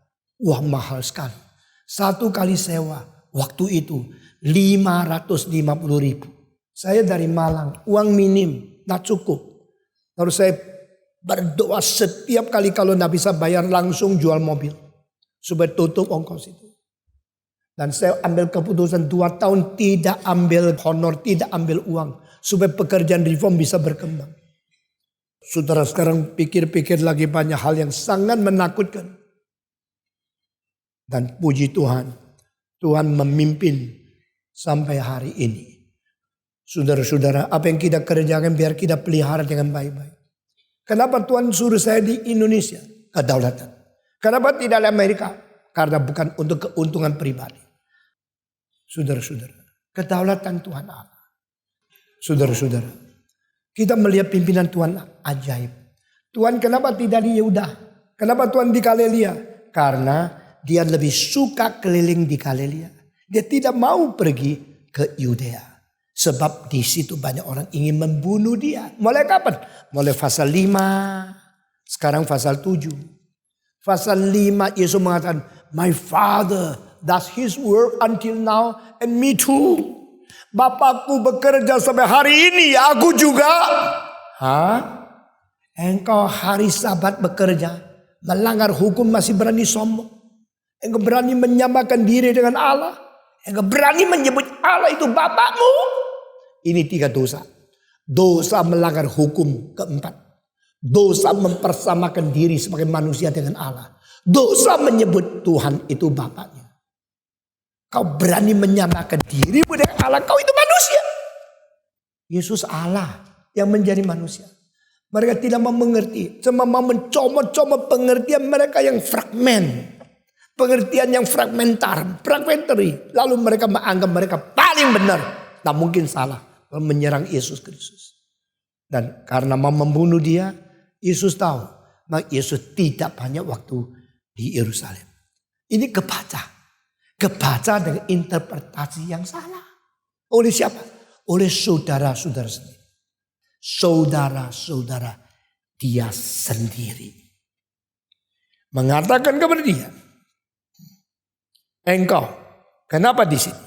Wah, mahal sekali. Satu kali sewa waktu itu 550.000. Saya dari Malang, uang minim, tak cukup. Lalu saya berdoa setiap kali kalau tidak bisa bayar langsung jual mobil. Supaya tutup ongkos itu. Dan saya ambil keputusan 2 tahun tidak ambil honor, tidak ambil uang. Supaya pekerjaan reform bisa berkembang. Saudara sekarang pikir-pikir lagi banyak hal yang sangat menakutkan. Dan puji Tuhan, Tuhan memimpin sampai hari ini. Saudara-saudara, apa yang kita kerjakan biar kita pelihara dengan baik-baik. Kenapa Tuhan suruh saya di Indonesia? Kedaulatan. Kenapa tidak di Amerika? Karena bukan untuk keuntungan pribadi. Saudara-saudara, kedaulatan Tuhan Allah. Saudara-saudara, kita melihat pimpinan Tuhan ajaib. Tuhan kenapa tidak di Yehuda? Kenapa Tuhan di Galilea? Karena dia lebih suka keliling di Galilea. Dia tidak mau pergi ke Yudea. Sebab di situ banyak orang ingin membunuh dia. Mulai kapan? Mulai pasal 5. Sekarang pasal 7. Pasal 5 Yesus mengatakan, My Father does His work until now and me too. Bapakku bekerja sampai hari ini, aku juga. Engkau hari Sabat bekerja, melanggar hukum masih berani sombong. Engkau berani menyamakan diri dengan Allah. Engkau berani menyebut Allah itu Bapakmu. Ini 3 dosa. Dosa melanggar hukum keempat. Dosa mempersamakan diri sebagai manusia dengan Allah. Dosa menyebut Tuhan itu Bapaknya. Kau berani menyamakan dirimu dengan Allah. Kau itu manusia. Yesus Allah yang menjadi manusia. Mereka tidak mau mengerti. Cuma mau mencomot-comot pengertian mereka yang fragmen. Pengertian yang fragmentary. Lalu mereka menganggap mereka paling benar. Tak mungkin salah. Menyerang Yesus Kristus. Dan karena mau membunuh dia, Yesus tahu. Maka Yesus tidak banyak waktu di Yerusalem. Ini kebaca. Kebaca dengan interpretasi yang salah. Oleh siapa? Oleh saudara-saudara sendiri. Saudara-saudara dia sendiri. Mengatakan kepada dia, engkau kenapa di sini?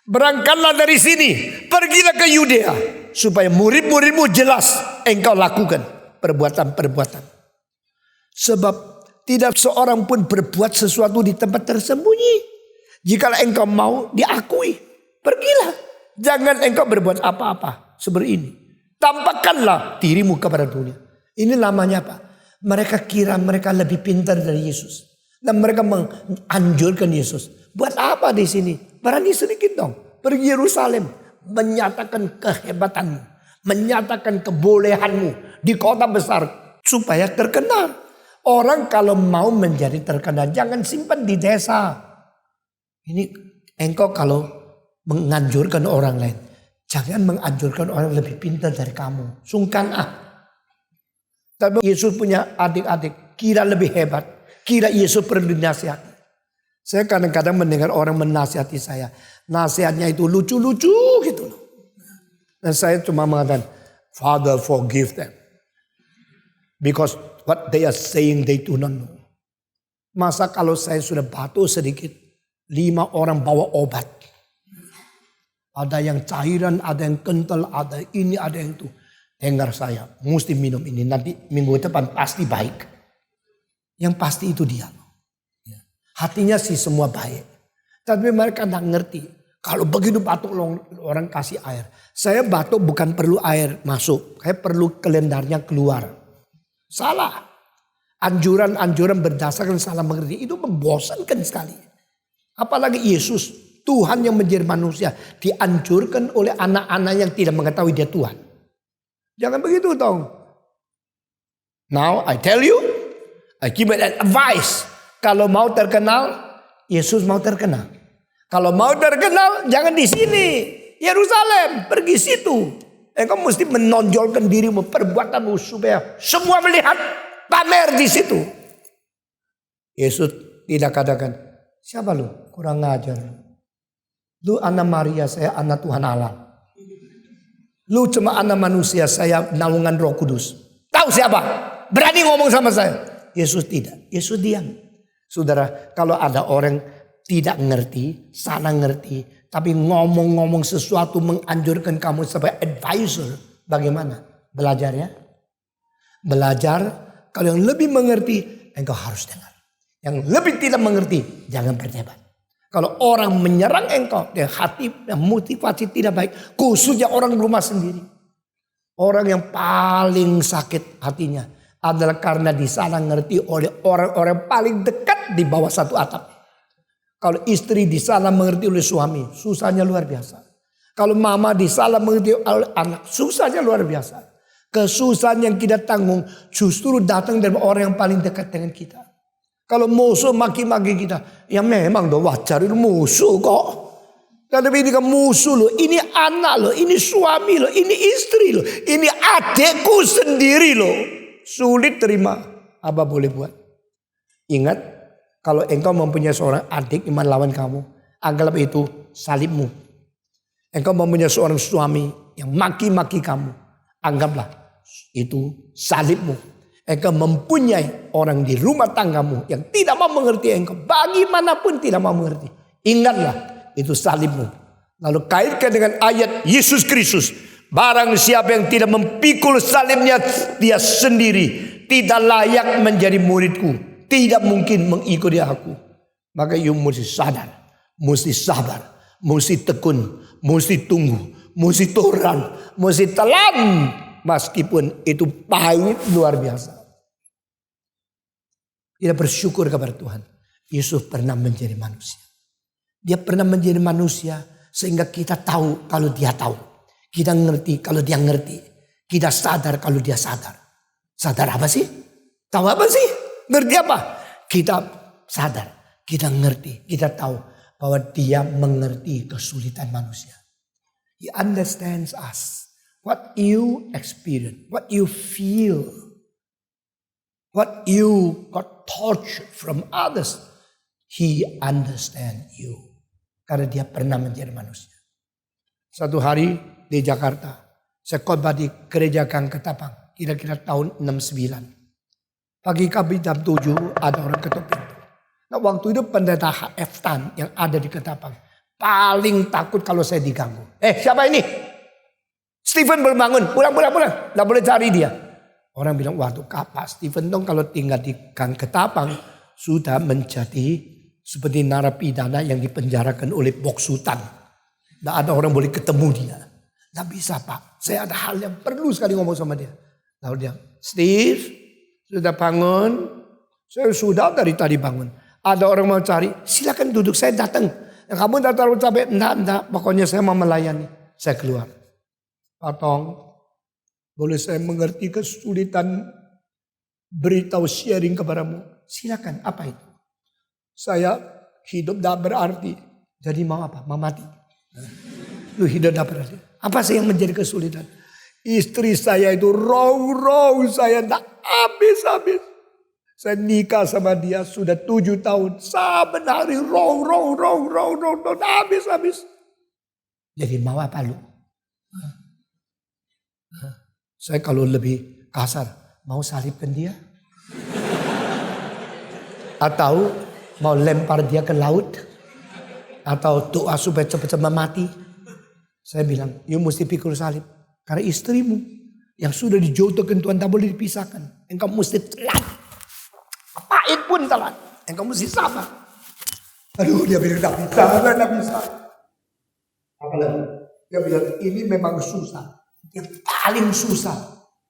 Berangkatlah dari sini, pergilah ke Yudea, supaya murid-muridmu jelas engkau lakukan perbuatan-perbuatan. Sebab tidak seorang pun berbuat sesuatu di tempat tersembunyi. Jikalau engkau mau diakui, pergilah. Jangan engkau berbuat apa-apa seperti ini. Tampakkanlah dirimu kepada dunia. Ini namanya apa? Mereka kira mereka lebih pintar dari Yesus. Dan mereka menganjurkan Yesus. Buat apa di sini? Berani sedikit dong. Pergi Yerusalem. Menyatakan kehebatanmu. Menyatakan kebolehanmu. Di kota besar. Supaya terkenal. Orang kalau mau menjadi terkenal. Jangan simpan di desa. Ini engkau kalau menganjurkan orang lain. Jangan menganjurkan orang lebih pintar dari kamu. Sungkan Tapi Yesus punya adik-adik. Kira lebih hebat. Kira Yesus perlu dinasihati. Saya kadang-kadang mendengar orang menasihati saya. Nasihatnya itu lucu-lucu gitu loh. Dan saya cuma mengatakan, Father forgive them. Because what they are saying they do not know. Masa kalau saya sudah batuk sedikit, 5 orang bawa obat. Ada yang cairan, ada yang kental, ada ini, ada yang itu. Dengar saya, mesti minum ini. Nanti minggu depan pasti baik. Yang pasti itu dia. Hatinya sih semua baik. Tapi mereka tidak ngerti. Kalau begitu batuk orang kasih air. Saya batuk bukan perlu air masuk. Saya perlu kelendarnya keluar. Salah. Anjuran-anjuran berdasarkan salah mengerti. Itu membosankan sekali. Apalagi Yesus, Tuhan yang menjadi manusia. Dianjurkan oleh anak-anak yang tidak mengetahui dia Tuhan. Jangan begitu dong. Now I tell you. I give an advice. Kalau mau terkenal, Yesus mau terkenal. Kalau mau terkenal, jangan di sini. Yerusalem, pergi situ. Engkau mesti menonjolkan dirimu, perbuatanmu supaya semua melihat, pamer di situ. Yesus tidak katakan, siapa lu? Kurang ajar. Lu anak Maria, saya anak Tuhan Allah. Lu cuma anak manusia, saya naungan Roh Kudus. Tahu siapa? Berani ngomong sama saya. Yesus tidak. Yesus diam. Saudara, kalau ada orang tidak ngerti, salah ngerti, tapi ngomong-ngomong sesuatu menganjurkan kamu sebagai advisor, bagaimana? Belajar ya. Belajar, kalau yang lebih mengerti, engkau harus dengar. Yang lebih tidak mengerti, jangan berdebat. Kalau orang menyerang engkau, dengan hati dan motivasi tidak baik, khususnya orang rumah sendiri. Orang yang paling sakit hatinya adalah karena disalah ngerti oleh orang-orang paling dekat di bawah satu atap. Kalau istri disalah mengerti oleh suami, susahnya luar biasa. Kalau mama disalah mengerti oleh anak, susahnya luar biasa. Kesusahan yang kita tanggung justru datang dari orang yang paling dekat dengan kita. Kalau musuh maki-maki kita, ya memang dong wajar, itu musuh kok. Tapi ini kan musuh loh, ini anak loh, ini suami loh, ini istri loh, ini adekku sendiri loh. Sulit terima, apa boleh buat. Ingat, kalau engkau mempunyai seorang adik yang melawan kamu, anggap itu salibmu. Engkau mempunyai seorang suami yang maki-maki kamu, anggaplah itu salibmu. Engkau mempunyai orang di rumah tanggamu yang tidak mau mengerti engkau, bagaimanapun tidak mau mengerti. Ingatlah, itu salibmu. Lalu kaitkan dengan ayat Yesus Kristus. Barang siapa yang tidak memikul salibnya dia sendiri, tidak layak menjadi muridku, tidak mungkin mengikuti aku. Maka you mesti sadar, mesti sabar, mesti tekun, mesti tunggu, mesti toleran, mesti telan. Meskipun itu pahit luar biasa. Kita bersyukur kepada Tuhan. Yesus pernah menjadi manusia. Dia pernah menjadi manusia sehingga kita tahu kalau dia tahu. Kita ngerti kalau dia ngerti. Kita sadar kalau dia sadar. Sadar apa sih? Tahu apa sih? Ngerti apa? Kita sadar. Kita ngerti. Kita tahu bahwa dia mengerti kesulitan manusia. He understands us. What you experience. What you feel. What you got tortured from others. He understands you. Karena dia pernah menjadi manusia. Satu hari di Jakarta, saya khotbah di gereja Gang Ketapang, kira-kira tahun 69. Pagi kami jam 7 ada orang ketuk pintu. Nah waktu itu pendeta HF Tan yang ada di Ketapang paling takut kalau saya diganggu. Siapa ini? Stephen berbangun, pulang. Nggak boleh cari dia. Orang bilang, waduh Pak Stephen dong kalau tinggal di Gang Ketapang sudah menjadi seperti narapidana yang dipenjarakan oleh Boksutan. Nggak ada orang boleh ketemu dia. Nggak bisa Pak, saya ada hal yang perlu sekali ngomong sama dia. Lalu dia, Steve, sudah bangun? Saya sudah dari tadi bangun. Ada orang mau cari, silakan duduk, saya datang. Kamu tidak terlalu capek? Enggak, pokoknya saya mau melayani. Saya keluar. Pak Tong, boleh saya mengerti kesulitan beritahu sharing kepadamu? Silakan, apa itu? Saya hidup tidak berarti. Jadi mau apa? Mau mati. Lu hidup tidak berarti. Apa sih yang menjadi kesulitan? Istri saya itu row saya tidak habis-habis. Saya nikah sama dia sudah 7 tahun. Saben hari row habis-habis. Jadi mau apa lu? Saya kalau lebih kasar, mau salibkan dia? Atau mau lempar dia ke laut? Atau doa supaya cepat-cepat mati? Saya bilang, you mesti pikul salib. Karena istrimu yang sudah dijodohkan Tuhan tak boleh dipisahkan. Engkau mesti telan. Pahit pun telan. Engkau mesti sabar. Aduh, dia bilang tak bisa. Apalagi dia bilang ini memang susah. Yang paling susah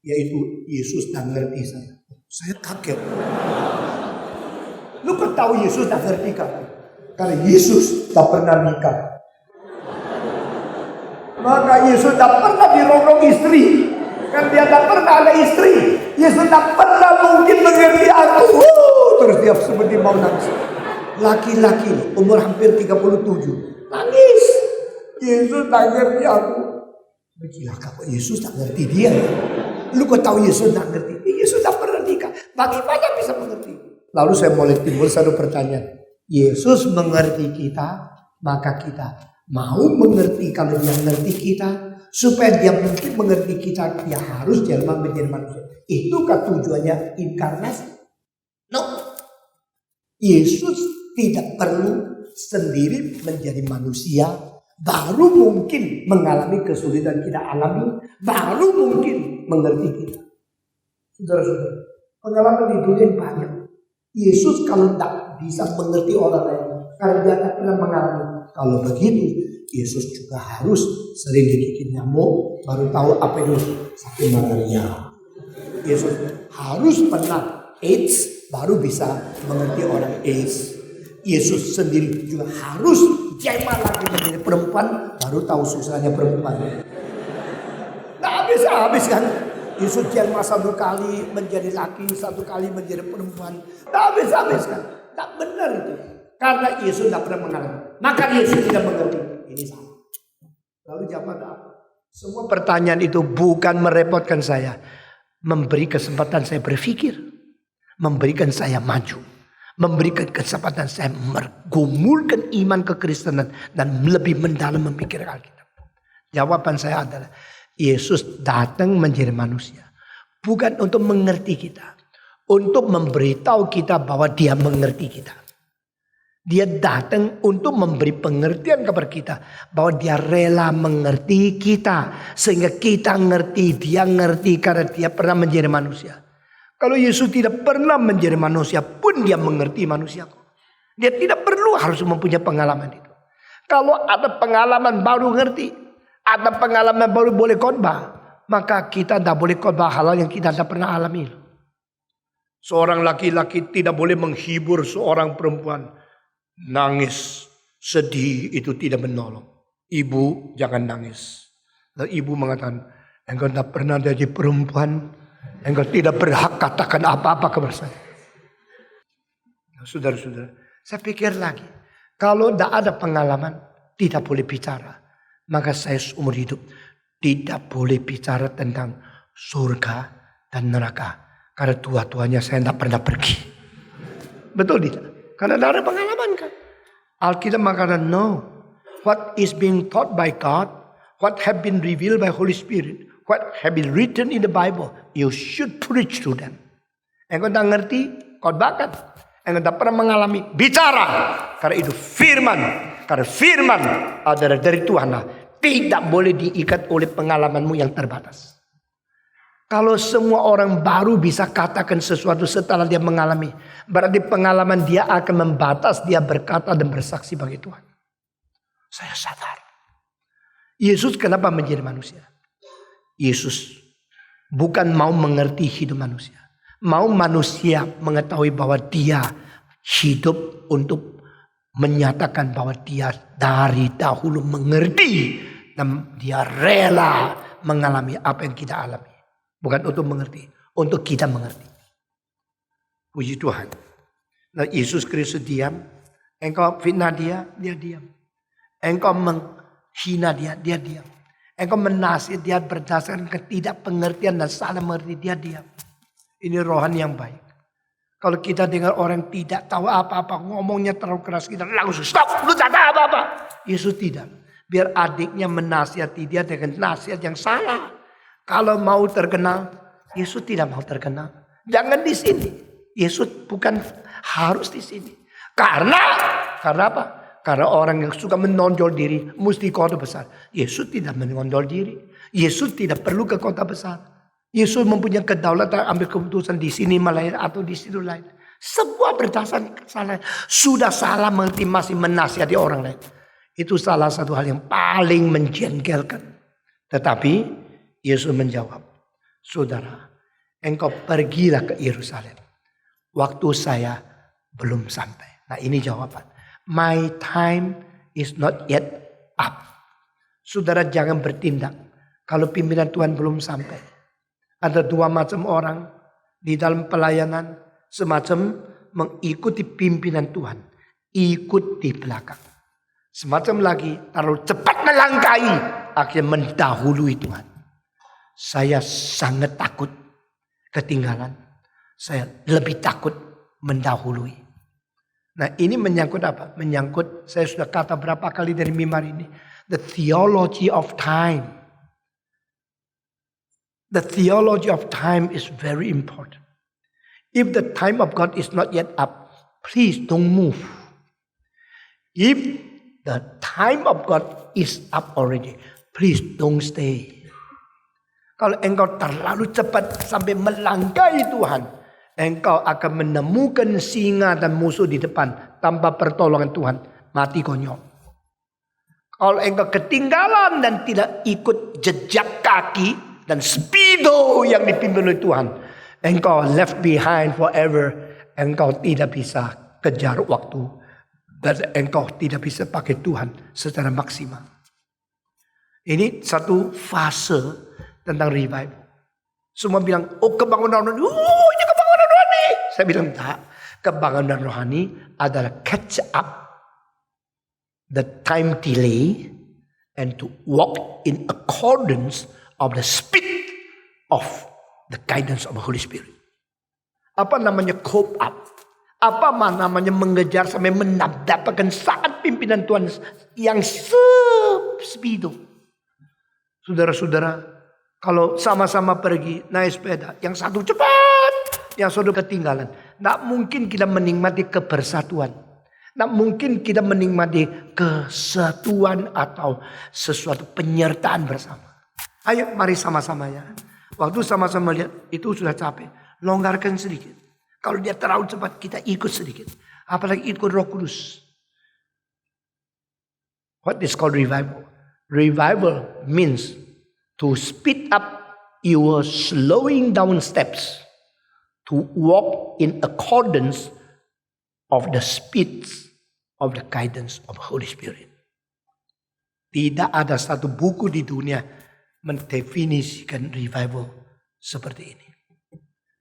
yaitu Yesus tak ngerti saya. Saya kaget. Lu kan tahu Yesus tak ngerti kan? Karena Yesus tak pernah nikah. Maka Yesus tak pernah dirongrong istri. Kan dia tak pernah ada istri. Yesus tak pernah mungkin mengerti aku. Terus dia seperti mau nangis. Laki-laki umur hampir 37. Nangis. Yesus tak ngerti aku. Gila kok Yesus tak ngerti dia ya. Lu kok tahu Yesus tak ngerti? Yesus tak pernah nikah. Bagaimana bisa mengerti? Lalu saya mulai timbul satu pertanyaan. Yesus mengerti kita, maka kita mau mengerti kalau dia mengerti kita. Supaya dia mungkin mengerti kita, dia harus jelma menjadi manusia. Itukah tujuannya inkarnasi? No. Yesus tidak perlu sendiri menjadi manusia. Baru mungkin mengalami kesulitan kita alami. Baru mungkin mengerti kita. Saudara-saudara, pengalaman di dunia banyak. Yesus kalau tidak bisa mengerti orang lain, karena dia tak pernah mengalami. Kalau begitu, Yesus juga harus sering digigit nyamuk, baru tahu apa itu sakit malaria. Yesus harus pernah AIDS, baru bisa mengerti orang AIDS. Yesus sendiri juga harus jema lagi menjadi perempuan, baru tahu susahnya perempuan. Nah habis kan. Yesus jema satu kali menjadi laki, satu kali menjadi perempuan. Nah habis kan. Tak benar itu. Karena Yesus tidak pernah mengalami. Maka Yesus tidak mengerti. Ini salah. Lalu jawab apa? Semua pertanyaan itu bukan merepotkan saya. Memberi kesempatan saya berpikir. Memberikan saya maju. Memberikan kesempatan saya menggumulkan iman kekristenan. Dan lebih mendalam memikirkan Alkitab. Jawaban saya adalah. Yesus datang menjadi manusia. Bukan untuk mengerti kita. Untuk memberitahu kita bahwa dia mengerti kita. Dia datang untuk memberi pengertian kepada kita. Bahwa dia rela mengerti kita. Sehingga kita ngerti. Dia ngerti karena dia pernah menjadi manusia. Kalau Yesus tidak pernah menjadi manusia pun dia mengerti manusia. Dia tidak perlu harus mempunyai pengalaman itu. Kalau ada pengalaman baru ngerti. Ada pengalaman baru boleh khotbah. Maka kita tidak boleh khotbah hal yang kita tidak pernah alami. Seorang laki-laki tidak boleh menghibur seorang perempuan. Nangis, sedih itu tidak menolong. Ibu jangan nangis. Lalu ibu mengatakan, engkau tidak pernah jadi perempuan. Engkau tidak berhak katakan apa-apa kepada saya. Saudara-saudara, saya pikir lagi. Kalau tidak ada pengalaman, tidak boleh bicara. Maka saya seumur hidup tidak boleh bicara tentang surga dan neraka. Karena tua-tuanya saya tidak pernah pergi. Betul tidak? Karena tidak ada pengalaman kan. Alkitab mengatakan no. What is being taught by God. What have been revealed by Holy Spirit. What have been written in the Bible. You should preach to them. Engkau tidak ngerti. Khotbahkan. Engkau tidak pernah mengalami. Bicara. Karena itu firman. Karena firman adalah dari Tuhan. Tidak boleh diikat oleh pengalamanmu yang terbatas. Kalau semua orang baru bisa katakan sesuatu setelah dia mengalami. Berarti pengalaman dia akan membatas dia berkata dan bersaksi bagi Tuhan. Saya sadar. Yesus kenapa menjadi manusia? Yesus bukan mau mengerti hidup manusia. Mau manusia mengetahui bahwa dia hidup untuk menyatakan bahwa dia dari dahulu mengerti. Dan dia rela mengalami apa yang kita alami. Bukan untuk mengerti. Untuk kita mengerti. Puji Tuhan. Nah, Yesus Kristus diam. Engkau fitnah dia diam. Engkau menghina dia diam. Engkau menasihati dia berdasarkan ketidakpengertian dan salah mengerti, dia diam. Ini rohani yang baik. Kalau kita dengar orang tidak tahu apa-apa, ngomongnya terlalu keras, kita langsung stop, lu tak tahu apa-apa. Yesus tidak. Biar adiknya menasihati dia dengan nasihat yang salah. Kalau mau terkenal, Yesus tidak mau terkenal. Jangan di sini. Yesus bukan harus di sini. Karena apa? Karena orang yang suka menonjol diri mesti kota besar. Yesus tidak menonjol diri. Yesus tidak perlu ke kota besar. Yesus mempunyai kedaulatan ambil keputusan di sini lain atau di situ lain. Semua berdasarkan kesalahan. Sudah salah mengerti masih menasihati orang lain. Itu salah satu hal yang paling menjengkelkan. Tetapi Yesus menjawab, saudara, engkau pergilah ke Yerusalem. Waktu saya belum sampai. Nah ini jawaban. My time is not yet up. Saudara jangan bertindak kalau pimpinan Tuhan belum sampai. Ada dua macam orang di dalam pelayanan. Semacam mengikuti pimpinan Tuhan. Ikut di belakang. Semacam lagi terlalu cepat melangkahi. Akhirnya mendahului Tuhan. Saya sangat takut ketinggalan. Saya lebih takut mendahului. Nah ini menyangkut apa? Menyangkut, saya sudah kata berapa kali dari mimbar ini. The theology of time. The theology of time is very important. If the time of God is not yet up, please don't move. If the time of God is up already, please don't stay. Kalau engkau terlalu cepat sampai melangkahi Tuhan, engkau akan menemukan singa dan musuh di depan tanpa pertolongan Tuhan, mati konyol. Kalau engkau ketinggalan dan tidak ikut jejak kaki dan speedo yang dipimpin oleh Tuhan, engkau left behind forever. Engkau tidak bisa kejar waktu dan engkau tidak bisa pakai Tuhan secara maksimal. Ini satu fase tentang revival. Semua bilang, oh kebangunan rohani. Ini kebangunan rohani. Saya bilang, tak. Kebangunan rohani adalah catch up the time delay and to walk in accordance of the speed of the guidance of the Holy Spirit. Apa namanya cope up? Apa namanya mengejar sampai mendapatkan saat pimpinan Tuhan yang speedo. Saudara-saudara, kalau sama-sama pergi naik sepeda, yang satu cepat, yang satu ketinggalan. Tidak mungkin kita menikmati kebersatuan. Tidak mungkin kita menikmati kesatuan atau sesuatu penyertaan bersama. Ayo mari sama-sama ya. Waktu sama-sama lihat itu sudah capek. Longgarkan sedikit. Kalau dia terlalu cepat kita ikut sedikit. Apalagi ikut Roh Kudus. What is called revival? Revival means to speed up your slowing down steps. To walk in accordance of the speeds of the guidance of the Holy Spirit. Tidak ada satu buku di dunia mendefinisikan revival seperti ini.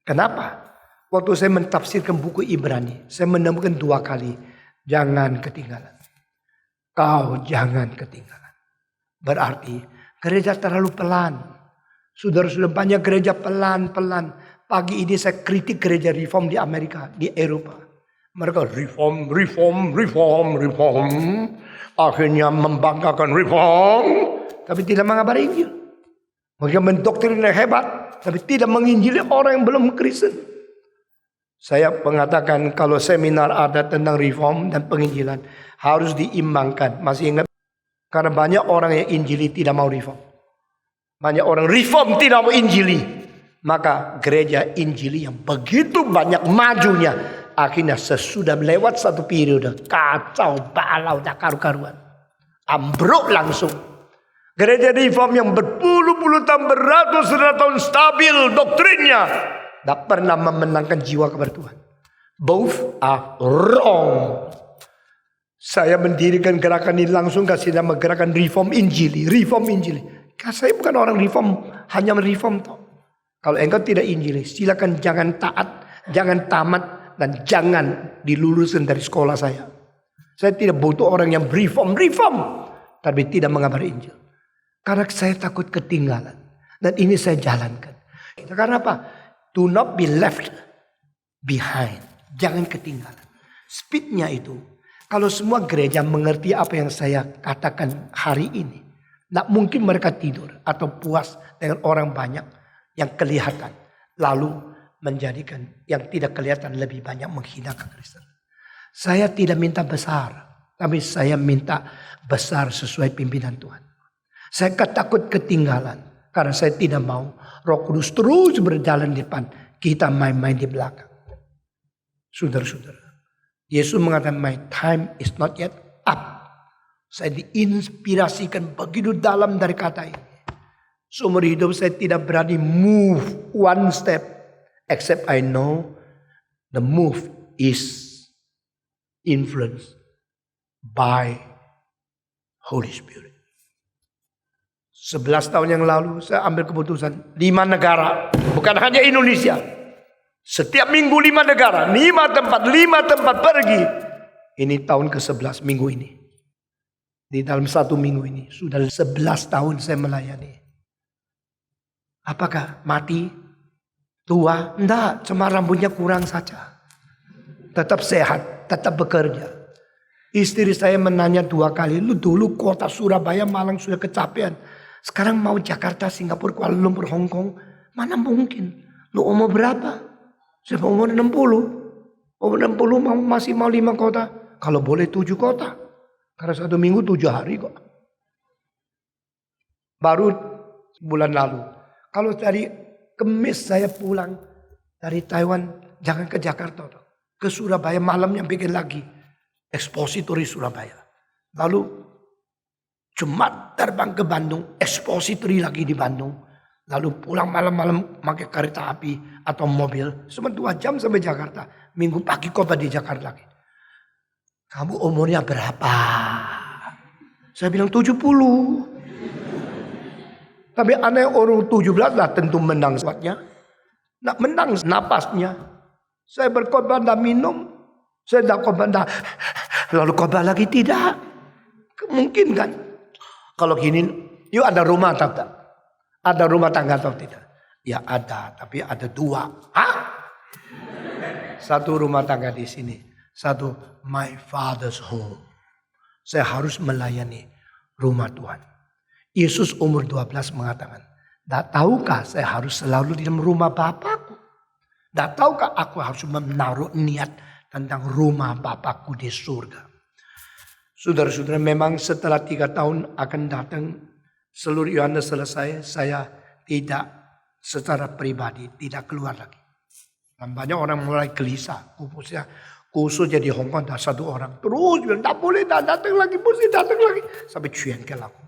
Kenapa? Waktu saya mentafsirkan buku Ibrani, saya menemukan 2 kali, jangan ketinggalan. Kau jangan ketinggalan. Berarti gereja terlalu pelan. Saudara-saudara banyak gereja pelan-pelan. Pagi ini saya kritik gereja reform di Amerika, di Eropa. Mereka reform. Akhirnya membanggakan reform. Tapi tidak mengabari Injil. Mereka mendoktrin yang hebat. Tapi tidak menginjili orang yang belum Kristen. Saya mengatakan kalau seminar ada tentang reform dan penginjilan. Harus diimbangkan. Masih ingat? Karena banyak orang yang injili tidak mau reform. Banyak orang reform tidak mau injili. Maka gereja injili yang begitu banyak majunya. Akhirnya sesudah lewat satu periode. Kacau, balau, tak karu-karuan. Ambruk langsung. Gereja reform yang berpuluh-puluh tahun, beratus-ratus tahun stabil doktrinnya. Tak pernah memenangkan jiwa kepada Tuhan. Both are wrong. Saya mendirikan gerakan ini langsung kasih nama gerakan reform injili. Reform injili. Karena saya bukan orang reform, hanya reform toh. Kalau engkau tidak injili, silakan jangan taat, jangan tamat, dan jangan diluluskan dari sekolah saya. Saya tidak butuh orang yang reform, tapi tidak mengabari Injil. Karena saya takut ketinggalan. Dan ini saya jalankan. Karena apa? Do not be left behind. Jangan ketinggalan. Speednya itu. Kalau semua gereja mengerti apa yang saya katakan hari ini. Tidak mungkin mereka tidur atau puas dengan orang banyak yang kelihatan. Lalu menjadikan yang tidak kelihatan lebih banyak menghina Kristen. Saya tidak minta besar. Tapi saya minta besar sesuai pimpinan Tuhan. Saya takut ketinggalan. Karena saya tidak mau Roh Kudus terus berjalan di depan. Kita main-main di belakang. Saudara-saudara. Yesus mengatakan my time is not yet up. Saya diinspirasikan begitu dalam dari kata ini. Seumur hidup saya tidak berani move one step. Except I know the move is influenced by Holy Spirit. 11 tahun yang lalu saya ambil keputusan 5 negara. Bukan hanya Indonesia. Setiap minggu 5 negara. 5 tempat pergi. Ini tahun ke-11 minggu ini. Di dalam 1 minggu ini. Sudah 11 tahun saya melayani. Apakah mati? Tua? Enggak. Cuma rambutnya kurang saja. Tetap sehat. Tetap bekerja. Istri saya menanya 2 kali. Lu dulu kota Surabaya, Malang sudah kecapean. Sekarang mau Jakarta, Singapura, Kuala Lumpur, Hong Kong. Mana mungkin? Lu umur berapa? Saya umur 60. Umur 60 masih mau 5 kota. Kalau boleh 7 kota. Karena 1 minggu 7 hari kok. Baru bulan lalu. Kalau dari Kamis saya pulang dari Taiwan. Jangan ke Jakarta. Ke Surabaya malamnya bikin lagi. Expository Surabaya. Lalu Jumat terbang ke Bandung. Expository lagi di Bandung. Lalu pulang malam-malam pakai kereta api atau mobil. Cuma 2 jam sampai Jakarta. Minggu pagi khotbah di Jakarta lagi. Kamu umurnya berapa? Saya bilang 70. Tapi aneh orang 17 lah tentu menang suatnya. Nak menang napasnya. Saya berkhotbah dah minum. Saya dah khotbah dah. Lalu khotbah lagi tidak. Mungkin kan. Kalau gini. Yuk ada rumah atau tidak? Ada rumah tangga atau tidak? Ya ada. Tapi ada 2. Hah? 1 rumah tangga di sini. 1 my father's home. Saya harus melayani rumah Tuhan. Yesus umur 12 mengatakan, "Tak tahukah saya harus selalu di dalam rumah Bapakku? Tak tahukah aku harus menaruh niat tentang rumah Bapakku di surga?" Saudara-saudara, memang setelah 3 tahun akan datang seluruh Yohanes selesai, saya tidak secara pribadi tidak keluar lagi. Dan banyak orang mulai gelisah, khusus jadi Hong Kong ada 1 orang. Terus bilang, tak boleh datang lagi, mesti datang lagi. Sampai cuyan ke aku.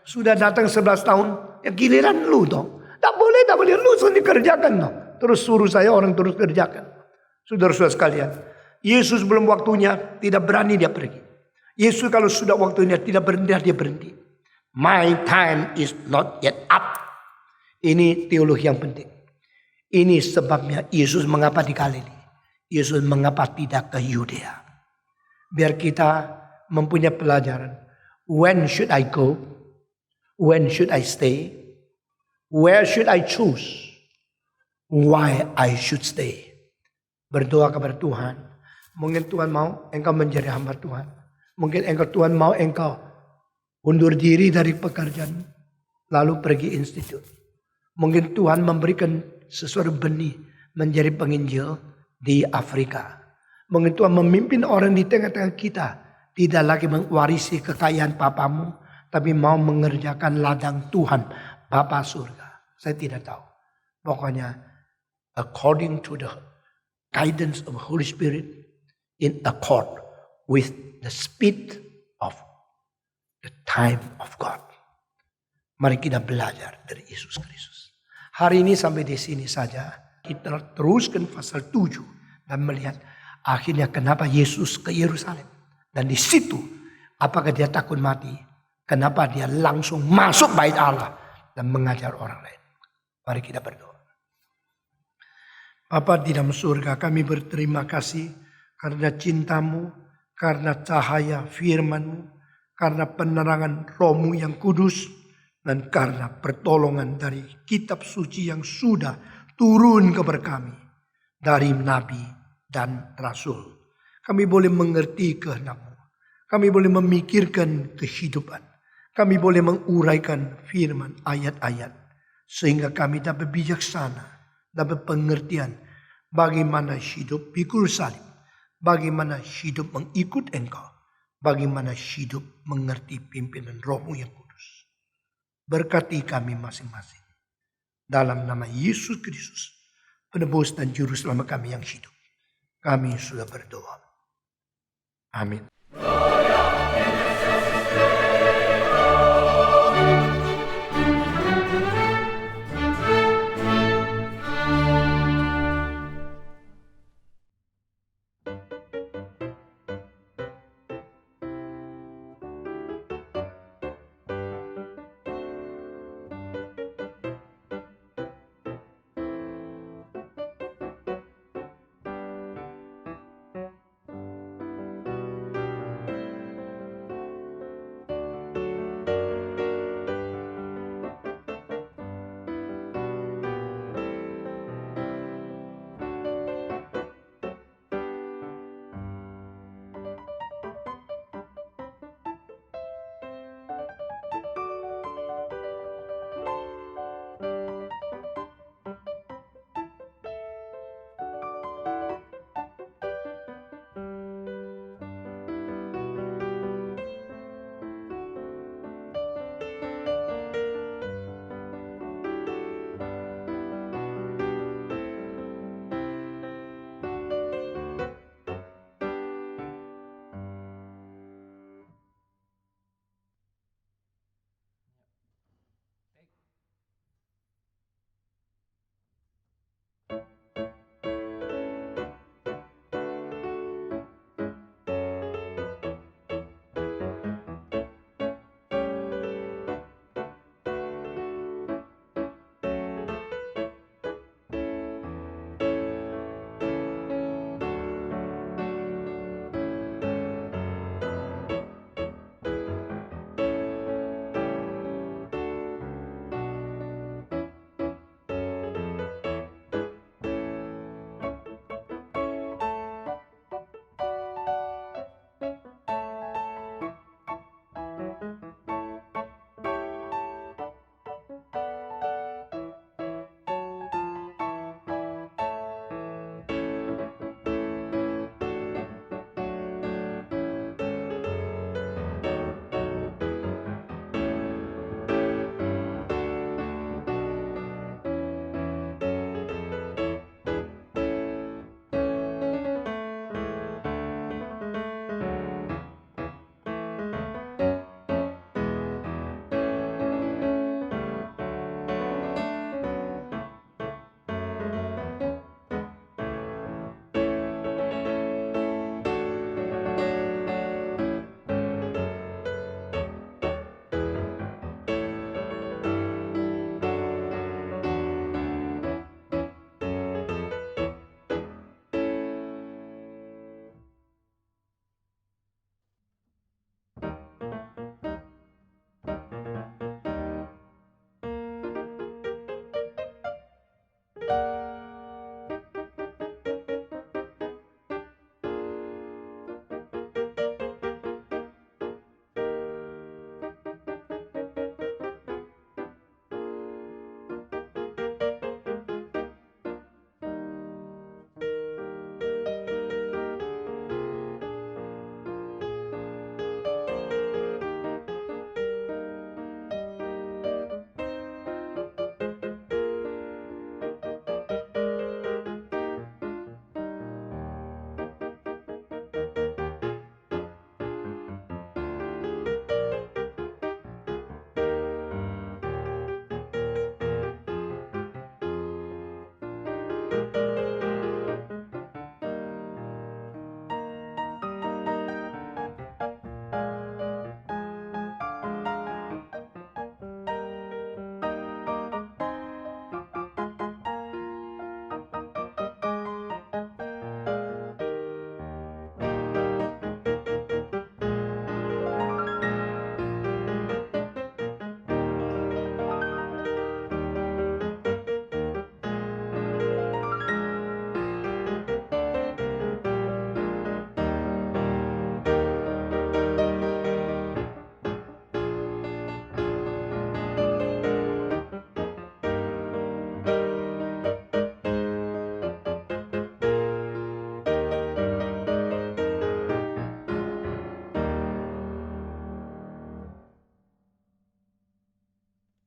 Sudah datang 11 tahun, ya giliran lu dong. Tak boleh, lu sendiri kerjakan dong. Terus suruh saya orang terus kerjakan. Saudara-saudara sekalian, Yesus belum waktunya, tidak berani dia pergi. Yesus kalau sudah waktunya tidak berhenti, dia berhenti. My time is not yet up. Ini teologi yang penting. Ini sebabnya Yesus mengapa di Galili. Yesus mengapa tidak ke Yudea. Biar kita mempunyai pelajaran. When should I go? When should I stay? Where should I choose? Why I should stay? Berdoa kepada Tuhan. Mungkin Tuhan mau engkau menjadi hamba Tuhan. Mungkin Tuhan mau engkau undur diri dari pekerjaan. Lalu pergi institut. Mungkin Tuhan memberikan sesuatu benih menjadi penginjil di Afrika. Mungkin Tuhan memimpin orang di tengah-tengah kita. Tidak lagi mewarisi kekayaan papamu. Tapi mau mengerjakan ladang Tuhan. Bapa surga. Saya tidak tahu. Pokoknya according to the guidance of Holy Spirit. In accord with the speed of the time of God. Mari kita belajar dari Yesus Kristus. Hari ini sampai di sini saja. Kita teruskan pasal 7. Dan melihat akhirnya kenapa Yesus ke Yerusalem. Dan di situ apakah dia takut mati? Kenapa dia langsung masuk bait Allah. Dan mengajar orang lain. Mari kita berdoa. Bapa di dalam surga, kami berterima kasih. Karena cintamu, karena cahaya firman-Mu, karena penerangan Roh-Mu yang kudus, dan karena pertolongan dari kitab suci yang sudah turun kepada kami. Dari Nabi dan Rasul. Kami boleh mengerti kehendak-Mu. Kami boleh memikirkan kehidupan. Kami boleh menguraikan firman ayat-ayat sehingga kami dapat bijaksana, dapat pengertian bagaimana hidup pikul salib, bagaimana hidup mengikut Engkau, bagaimana hidup mengerti pimpinan Roh-Mu yang kudus. Berkati kami masing-masing. Dalam nama Yesus Kristus, penebus dan juru selamat kami yang hidup, kami sudah berdoa. Amin.